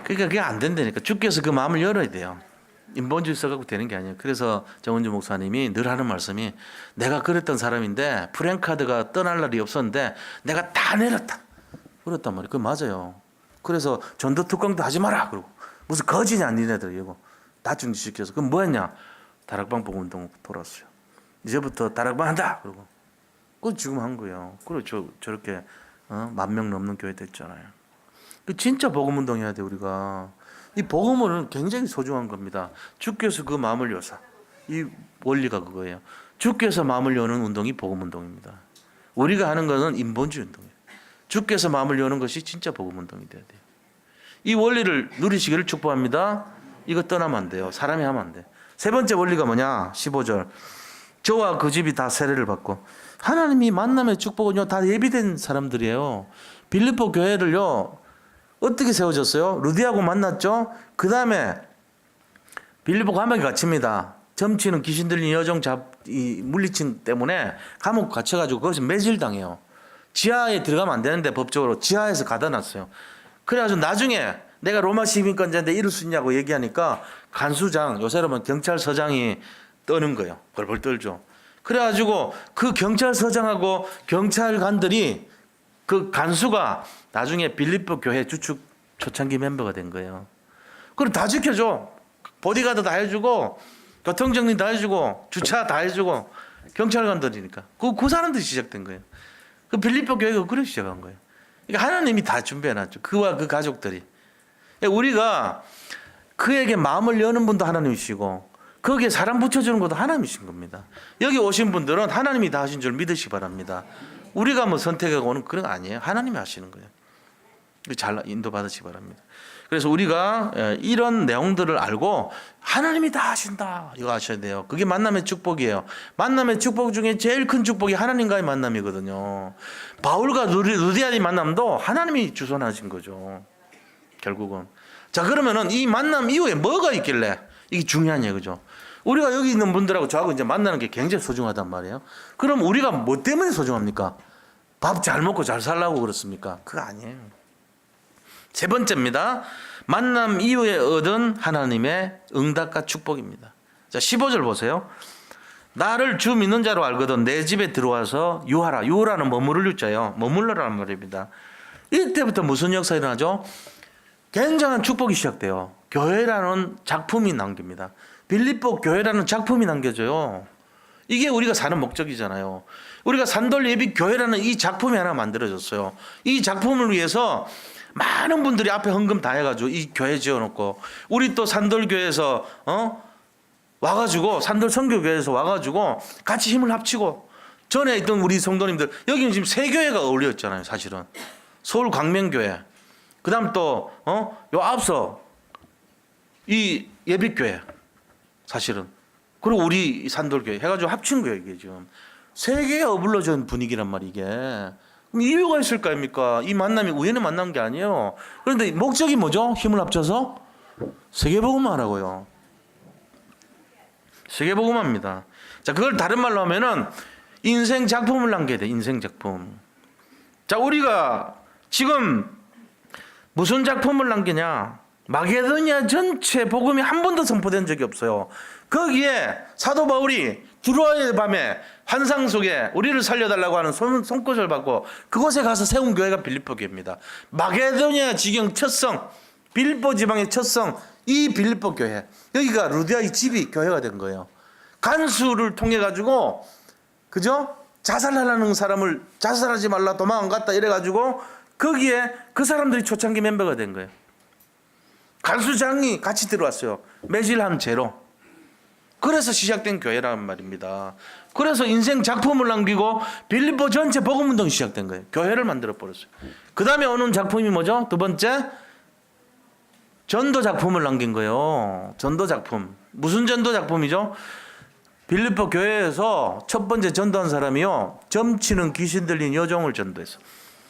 그러니까 그게 안 된다니까. 주께서 그 마음을 열어야 돼요. 인본주의 써갖고 되는 게 아니에요. 그래서 정은주 목사님이 늘 하는 말씀이 내가 그랬던 사람인데 프랭카드가 떠날 날이 없었는데 내가 다 내렸다. 그랬단 말이에요. 그거 맞아요. 그래서 전도 특강도 하지 마라. 그러고 무슨 거지냐 니네들 이거 다 중지시켜서 그럼 뭐 했냐. 다락방 복음운동 돌았어요. 이제부터 다락방 한다. 그러고 그거 지금 한 거예요. 그리고 저렇게 10,000명 넘는 교회 됐잖아요. 진짜 복음운동 해야 돼 우리가. 이 복음은 굉장히 소중한 겁니다. 주께서 그 마음을 여사. 이 원리가 그거예요. 주께서 마음을 여는 운동이 복음운동입니다. 우리가 하는 것은 인본주의 운동이에요. 주께서 마음을 여는 것이 진짜 복음운동이 돼야 돼요. 이 원리를 누리시기를 축복합니다. 이거 떠나면 안 돼요. 사람이 하면 안 돼. 세 번째 원리가 뭐냐? 15절. 저와 그 집이 다 세례를 받고. 하나님이 만남의 축복은요 다 예비된 사람들이에요. 빌립보 교회를요 어떻게 세워졌어요? 루디하고 만났죠? 그 다음에 빌립보 감옥에 갇힙니다. 점치는 귀신 들린 여종 이 물리친 때문에 감옥 갇혀가지고 거기서 매질당해요. 지하에 들어가면 안 되는데 법적으로 지하에서 가다 놨어요. 그래가지고 나중에 내가 로마 시민권자인데 이럴 수 있냐고 얘기하니까 간수장, 요새로 보면 경찰서장이 떠는 거예요. 벌벌 떨죠. 그래가지고 그 경찰서장하고 경찰관들이 그 간수가 나중에 빌립보 교회 주축 초창기 멤버가 된 거예요. 그럼 다 지켜줘. 보디가드 다 해주고 교통정리 다 해주고 주차 다 해주고 경찰관들이니까 그 사람들이 시작된 거예요. 그 빌립보 교회가 그렇게 시작한 거예요. 그러니까 하나님이 다 준비해놨죠. 그와 그 가족들이. 우리가 그에게 마음을 여는 분도 하나님이시고 거기에 사람 붙여주는 것도 하나님이신 겁니다. 여기 오신 분들은 하나님이 다 하신 줄 믿으시기 바랍니다. 우리가 뭐 선택하고 오는 그런 거 아니에요. 하나님이 하시는 거예요. 잘 인도받으시기 바랍니다. 그래서 우리가 이런 내용들을 알고 하나님이 다 하신다. 이거 아셔야 돼요. 그게 만남의 축복이에요. 만남의 축복 중에 제일 큰 축복이 하나님과의 만남이거든요. 바울과 루디아의 만남도 하나님이 주선하신 거죠. 결국은. 자, 그러면은 이 만남 이후에 뭐가 있길래 이게 중요한 얘기죠. 우리가 여기 있는 분들하고 저하고 이제 만나는 게 굉장히 소중하단 말이에요. 그럼 우리가 뭐 때문에 소중합니까? 밥 잘 먹고 잘 살라고 그렇습니까? 그거 아니에요. 세 번째입니다. 만남 이후에 얻은 하나님의 응답과 축복입니다. 자, 15절 보세요. 나를 주 믿는 자로 알거든 내 집에 들어와서 유하라. 유하라는 머무를 유자예요. 머물러라는 말입니다. 이때부터 무슨 역사가 일어나죠? 굉장한 축복이 시작돼요. 교회라는 작품이 남깁니다. 빌립보 교회라는 작품이 남겨져요. 이게 우리가 사는 목적이잖아요. 우리가 산돌 예비 교회라는 이 작품이 하나 만들어졌어요. 이 작품을 위해서 많은 분들이 앞에 헌금 다 해가지고 이 교회 지어놓고 우리 또 산돌교회에서 와가지고 산돌 선교교회에서 와가지고 같이 힘을 합치고 전에 있던 우리 성도님들 여기는 지금 세 교회가 어울렸잖아요. 사실은 서울 광명교회 그 다음 또 요 앞서 이 예비교회 사실은 그리고 우리 산돌교회 해가지고 합친 거예요. 이게 지금 세 개가 어불러진 분위기란 말이에요. 이게 그럼 이유가 있을 거 아닙니까? 이 만남이 우연히 만난 게 아니에요. 그런데 목적이 뭐죠? 힘을 합쳐서 세계복음만 하라고요. 세계복음합니다. 자, 그걸 다른 말로 하면은 인생 작품을 남겨야 돼. 인생 작품. 자, 우리가 지금 무슨 작품을 남기냐? 마게도니아 전체 복음이 한 번도 선포된 적이 없어요. 거기에 사도 바울이 두로아의 밤에 환상 속에 우리를 살려달라고 하는 손꽃을 받고 그곳에 가서 세운 교회가 빌립보 교회입니다. 마게도니아 지경 첫성, 빌립보 지방의 첫성, 이 빌립보 교회. 여기가 루디아의 집이 교회가 된 거예요. 간수를 통해 가지고 그죠? 자살하려는 사람을 자살하지 말라 도망 안 갔다 이래가지고 거기에 그 사람들이 초창기 멤버가 된 거예요. 간수장이 같이 들어왔어요. 매질한 죄로. 그래서 시작된 교회란 말입니다. 그래서 인생 작품을 남기고 빌립보 전체 복음운동이 시작된 거예요. 교회를 만들어 버렸어요. 그 다음에 오는 작품이 뭐죠? 두 번째, 전도 작품을 남긴 거예요. 전도 작품. 무슨 전도 작품이죠? 빌립보 교회에서 첫 번째 전도한 사람이요, 점치는 귀신 들린 여종을 전도했어.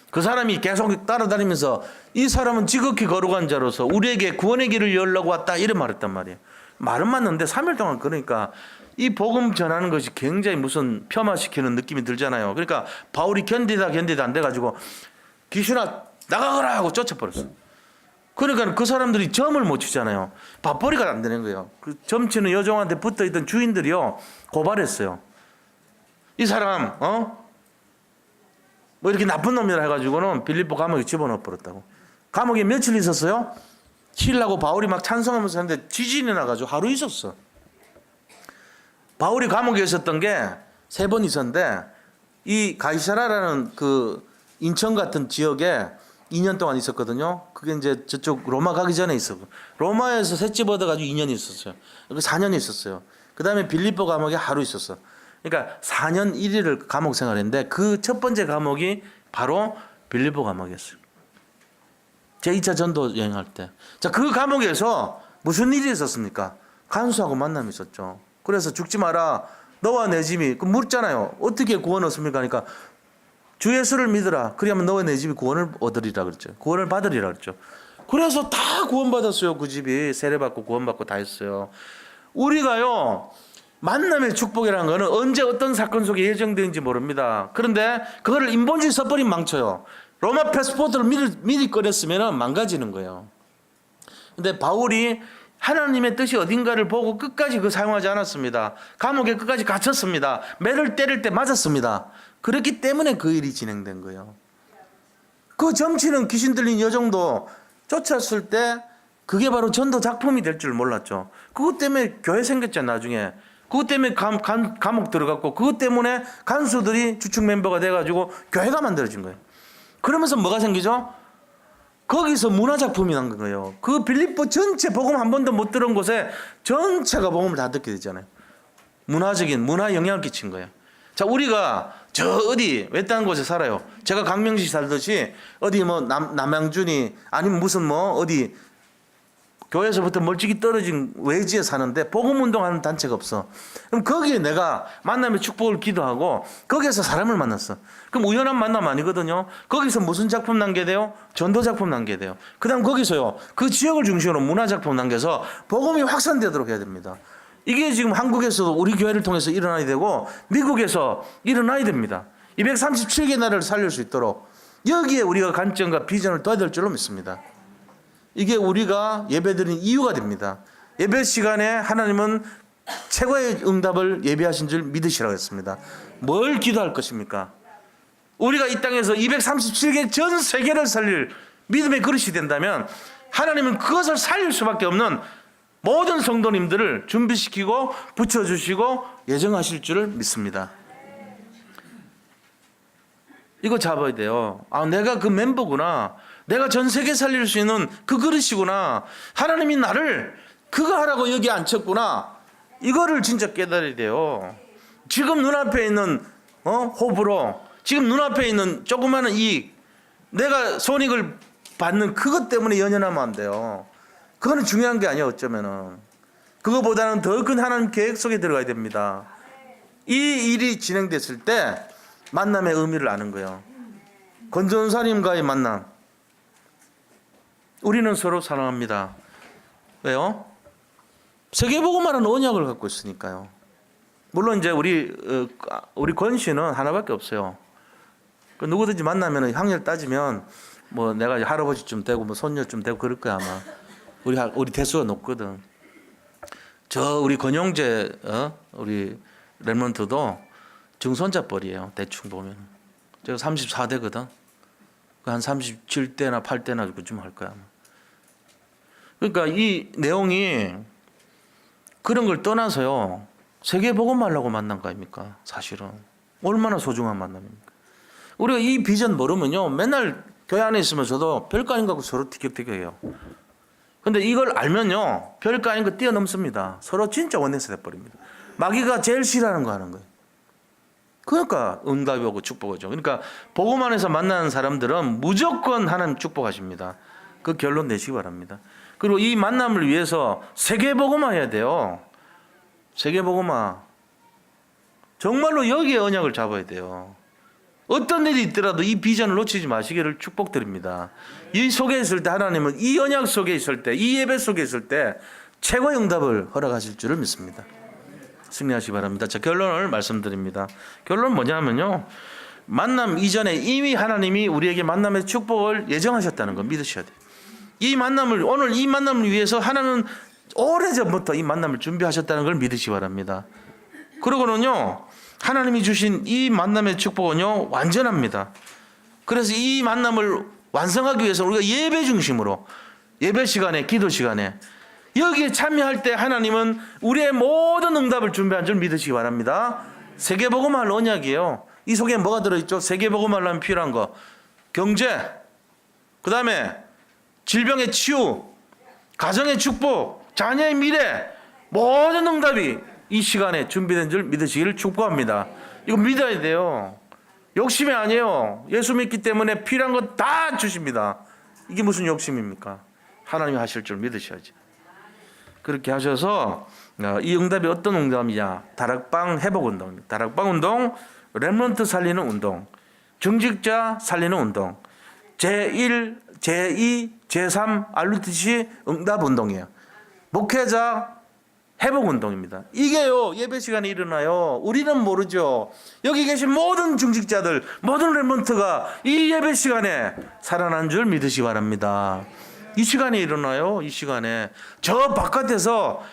그 사람이 계속 따라다니면서 이 사람은 지극히 거룩한 자로서 우리에게 구원의 길을 열려고 왔다 이런 말했단 말이에요. 말은 맞는데 3일 동안 그러니까 이 복음 전하는 것이 굉장히 무슨 폄하시키는 느낌이 들잖아요. 그러니까 바울이 견디다 안 돼가지고 귀신아 나가거라 하고 쫓아버렸어. 그러니까 그 사람들이 점을 못 치잖아요. 밥벌이가 안 되는 거예요. 그 점치는 여종한테 붙어있던 주인들이요 고발했어요. 이 사람 뭐 이렇게 나쁜 놈이라 해가지고는 빌립보 감옥에 집어넣어 버렸다고. 감옥에 며칠 있었어요? 힐하고 바울이 막 찬송하면서 하는데 지진이 나가지고 하루 있었어. 바울이 감옥에 있었던 게 3번 있었는데 이 가이사라라는 그 인천 같은 지역에 2년 동안 있었거든요. 그게 이제 저쪽 로마 가기 전에 있었고, 로마에서 셋집 얻어가지고 2년 있었어요. 4년 있었어요. 그 다음에 빌립보 감옥에 하루 있었어. 그러니까 4년 1일을 감옥 생활했는데 그 첫 번째 감옥이 바로 빌립보 감옥이었어요. 제2차 전도 여행할 때. 자, 그 감옥에서 무슨 일이 있었습니까? 간수하고 만남이 있었죠. 그래서 죽지 마라. 너와 내 집이. 그 묻잖아요. 어떻게 구원 얻습니까? 그러니까 주 예수를 믿으라. 그러면 너와 내 집이 구원을 얻으리라 그랬죠. 구원을 받으리라 그랬죠. 그래서 다 구원받았어요. 그 집이 세례받고 구원받고 다 했어요. 우리가요, 만남의 축복이라는 거는 언제 어떤 사건 속에 예정되는지 모릅니다. 그런데 그거를 인본주의 써버리면 망쳐요. 로마 패스포트를 미리 꺼냈으면 망가지는 거예요. 근데 바울이 하나님의 뜻이 어딘가를 보고 끝까지 그 사용하지 않았습니다. 감옥에 끝까지 갇혔습니다. 매를 때릴 때 맞았습니다. 그렇기 때문에 그 일이 진행된 거예요. 그 점치는 귀신 들린 여정도 쫓았을 때 그게 바로 전도 작품이 될 줄 몰랐죠. 그것 때문에 교회 생겼잖아요, 나중에. 그것 때문에 감옥 들어갔고, 그것 때문에 간수들이 주축 멤버가 돼가지고 교회가 만들어진 거예요. 그러면서 뭐가 생기죠? 거기서 문화작품이 난 거예요. 그 빌립보 전체 복음 한 번도 못 들은 곳에 전체가 복음을 다 듣게 되잖아요. 문화 영향을 끼친 거예요. 자, 우리가 저 어디 외딴 곳에 살아요. 제가 강명시 살듯이 어디 뭐 남양준이 아니면 무슨 뭐 어디 교회에서부터 멀찍이 떨어진 외지에 사는데 복음운동하는 단체가 없어. 그럼 거기에 내가 만남의 축복을 기도하고 거기에서 사람을 만났어. 그럼 우연한 만남 아니거든요. 거기서 무슨 작품 남게 돼요? 전도 작품 남게 돼요. 그 다음 거기서요, 그 지역을 중심으로 문화작품 남겨서 복음이 확산되도록 해야 됩니다. 이게 지금 한국에서도 우리 교회를 통해서 일어나야 되고 미국에서 일어나야 됩니다. 237개 나라를 살릴 수 있도록 여기에 우리가 관점과 비전을 둬야 될 줄로 믿습니다. 이게 우리가 예배드리는 이유가 됩니다. 예배 시간에 하나님은 최고의 응답을 예비하신 줄 믿으시라고 했습니다. 뭘 기도할 것입니까? 우리가 이 땅에서 237개 전 세계를 살릴 믿음의 그릇이 된다면 하나님은 그것을 살릴 수밖에 없는 모든 성도님들을 준비시키고 붙여주시고 예정하실 줄을 믿습니다. 이거 잡아야 돼요. 아, 내가 그 멤버구나. 내가 전 세계 살릴 수 있는 그 그릇이구나. 하나님이 나를 그거 하라고 여기 앉혔구나. 이거를 진짜 깨달아야 돼요. 지금 눈앞에 있는 호불호, 지금 눈앞에 있는 조그마한 이익, 내가 손익을 받는 그것 때문에 연연하면 안 돼요. 그거는 중요한 게 아니에요. 어쩌면은 그거보다는 더 큰 하나님 계획 속에 들어가야 됩니다. 이 일이 진행됐을 때 만남의 의미를 아는 거예요. 권전사님과의 만남. 우리는 서로 사랑합니다. 왜요? 세계복음화라는 언약을 갖고 있으니까요. 물론 이제 우리 권 씨는 하나밖에 없어요. 그 누구든지 만나면 확률 따지면 뭐 내가 할아버지쯤 되고 뭐 손녀쯤 되고 그럴 거야 아마. 우리 대수가 높거든. 우리 권영재 우리 랩런트도 증손자뻘이에요. 대충 보면. 제가 34대거든. 한 37대나 8대나 그쯤 할 거야 아마. 그러니까 이 내용이 그런 걸 떠나서요, 세계복음하려고 만난 거 아닙니까? 사실은 얼마나 소중한 만남입니까? 우리가 이 비전 모르면요, 맨날 교회 안에 있으면서도 별거 아닌 거 갖고 서로 티격태격해요. 근데 이걸 알면요, 별거 아닌 거 뛰어넘습니다. 서로 진짜 원내스 돼버립니다. 마귀가 제일 싫어하는 거 하는 거예요. 그러니까 응답이 오고 축복이 오죠. 그러니까 복음 안에서 만나는 사람들은 무조건 하나님 축복하십니다. 그 결론 내시기 바랍니다. 그리고 이 만남을 위해서 세계복음화 해야 돼요. 세계복음화. 정말로 여기에 언약을 잡아야 돼요. 어떤 일이 있더라도 이 비전을 놓치지 마시기를 축복드립니다. 이 속에 있을 때 하나님은 이 언약 속에 있을 때, 이 예배 속에 있을 때 최고의 응답을 허락하실 줄을 믿습니다. 승리하시기 바랍니다. 자, 결론을 말씀드립니다. 결론은 뭐냐면요, 만남 이전에 이미 하나님이 우리에게 만남의 축복을 예정하셨다는 거 믿으셔야 돼요. 오늘 이 만남을 위해서 하나님은 오래전부터 이 만남을 준비하셨다는 걸 믿으시기 바랍니다. 그러고는요, 하나님이 주신 이 만남의 축복은요, 완전합니다. 그래서 이 만남을 완성하기 위해서 우리가 예배 중심으로, 예배 시간에, 기도 시간에 여기에 참여할 때 하나님은 우리의 모든 응답을 준비한 줄 믿으시기 바랍니다. 세계복음화 언약이에요. 이 속에 뭐가 들어있죠? 세계복음화를 하면 필요한 거, 경제, 그 다음에 질병의 치유, 가정의 축복, 자녀의 미래, 모든 응답이 이 시간에 준비된 줄 믿으시기를 축복합니다. 이거 믿어야 돼요. 욕심이 아니에요. 예수 믿기 때문에 필요한 거 다 주십니다. 이게 무슨 욕심입니까? 하나님이 하실 줄 믿으셔야지. 그렇게 하셔서 이 응답이 어떤 응답이냐? 다락방 회복 운동입니다. 다락방 운동, 렘넌트 살리는 운동, 중직자 살리는 운동, 제1, 제2, 제3 RUTC 응답 운동이에요. 목회자 회복 운동입니다. 이게요, 예배 시간에 일어나요. 우리는 모르죠. 여기 계신 모든 중직자들, 모든 렘넌트가 이 예배 시간에 살아난 줄 믿으시기 바랍니다. 이 시간에 일어나요. 이 시간에. 저 바깥에서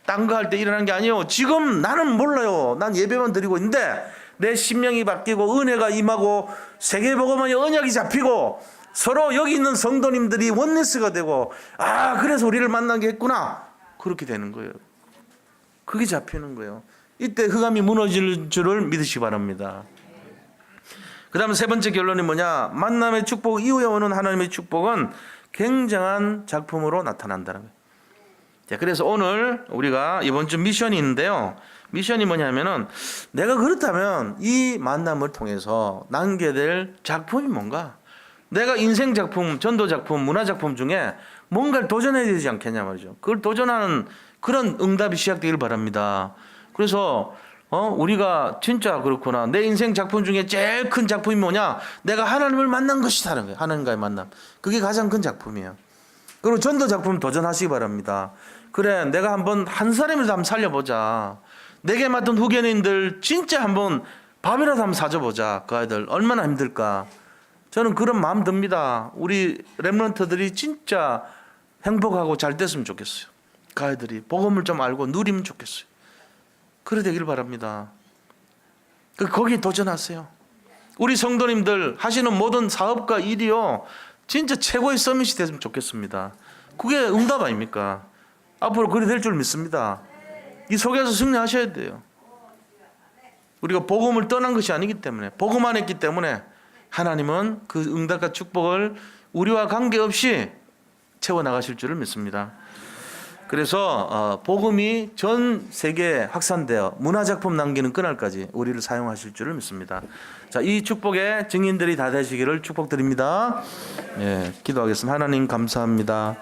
딴 거 할 때 일어난 게 아니에요. 지금 나는 몰라요. 난 예배만 드리고 있는데 내 심령이 바뀌고 은혜가 임하고 세계복음화의 언약이 잡히고 서로 여기 있는 성도님들이 원네스가 되고, 아, 그래서 우리를 만난 게 있구나. 그렇게 되는 거예요. 그게 잡히는 거예요. 이때 흑암이 무너질 줄을 믿으시기 바랍니다. 그 다음에 세 번째 결론이 뭐냐? 만남의 축복 이후에 오는 하나님의 축복은 굉장한 작품으로 나타난다는 거예요. 자, 그래서 오늘 우리가 이번 주 미션이 있는데요. 미션이 뭐냐면은, 내가 그렇다면 이 만남을 통해서 남겨될 작품이 뭔가? 내가 인생 작품, 전도 작품, 문화 작품 중에 뭔가를 도전해야 되지 않겠냐 말이죠. 그걸 도전하는 그런 응답이 시작되길 바랍니다. 그래서 우리가 진짜 그렇구나. 내 인생 작품 중에 제일 큰 작품이 뭐냐? 내가 하나님을 만난 것이다는 거예요. 하나님과의 만남. 그게 가장 큰 작품이에요. 그리고 전도 작품 도전하시기 바랍니다. 그래, 내가 한 사람이라도 한번 살려보자. 내게 맡은 후견인들 진짜 한번 밥이라도 한번 사줘보자. 그 아이들 얼마나 힘들까. 저는 그런 마음 듭니다. 우리 렘넌트들이 진짜 행복하고 잘 됐으면 좋겠어요. 그 아이들이 복음을 좀 알고 누리면 좋겠어요. 그래 되길 바랍니다. 거기 도전하세요. 우리 성도님들 하시는 모든 사업과 일이요, 진짜 최고의 서밋이 됐으면 좋겠습니다. 그게 응답 아닙니까? 앞으로 그리 될 줄 믿습니다. 이 속에서 승리하셔야 돼요. 우리가 복음을 떠난 것이 아니기 때문에, 복음 안에 있기 때문에 하나님은 그 응답과 축복을 우리와 관계없이 채워나가실 줄을 믿습니다. 그래서 복음이 전 세계에 확산되어 문화작품 남기는 그날까지 우리를 사용하실 줄을 믿습니다. 자, 이 축복의 증인들이 다 되시기를 축복드립니다. 예, 기도하겠습니다. 하나님 감사합니다.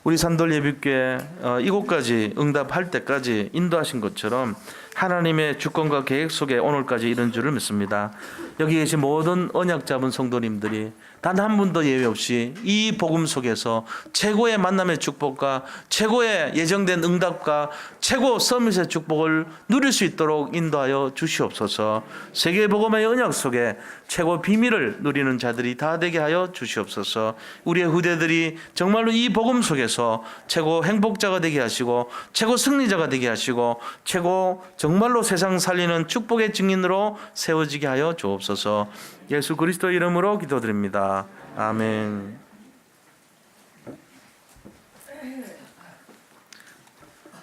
우리 산돌 예비교회 이곳까지 응답할 때까지 인도하신 것처럼 하나님의 주권과 계획 속에 오늘까지 이른 줄을 믿습니다. 여기 계신 모든 언약 잡은 성도님들이 단 한 분도 예외 없이 이 복음 속에서 최고의 만남의 축복과 최고의 예정된 응답과 최고 서밋의 축복을 누릴 수 있도록 인도하여 주시옵소서. 세계 복음의 언약 속에 최고 비밀을 누리는 자들이 다 되게 하여 주시옵소서. 우리의 후대들이 정말로 이 복음 속에서 최고 행복자가 되게 하시고 최고 승리자가 되게 하시고 최고 정말로 세상 살리는 축복의 증인으로 세워지게 하여 주옵소서. 예수 그리스도 이름으로 기도드립니다. 아멘.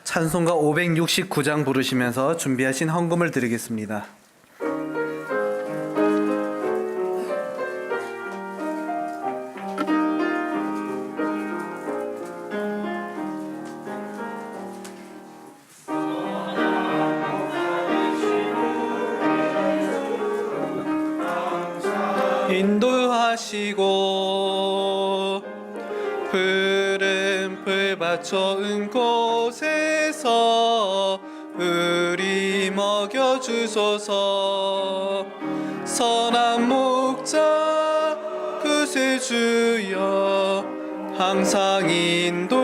찬송가 569장 부르시면서 준비하신 헌금을 드리겠습니다. 구하시고 푸른 풀밭 좋은 곳에서 우리 먹여주소서. 선한 목자 구세주여 항상 인도하소서.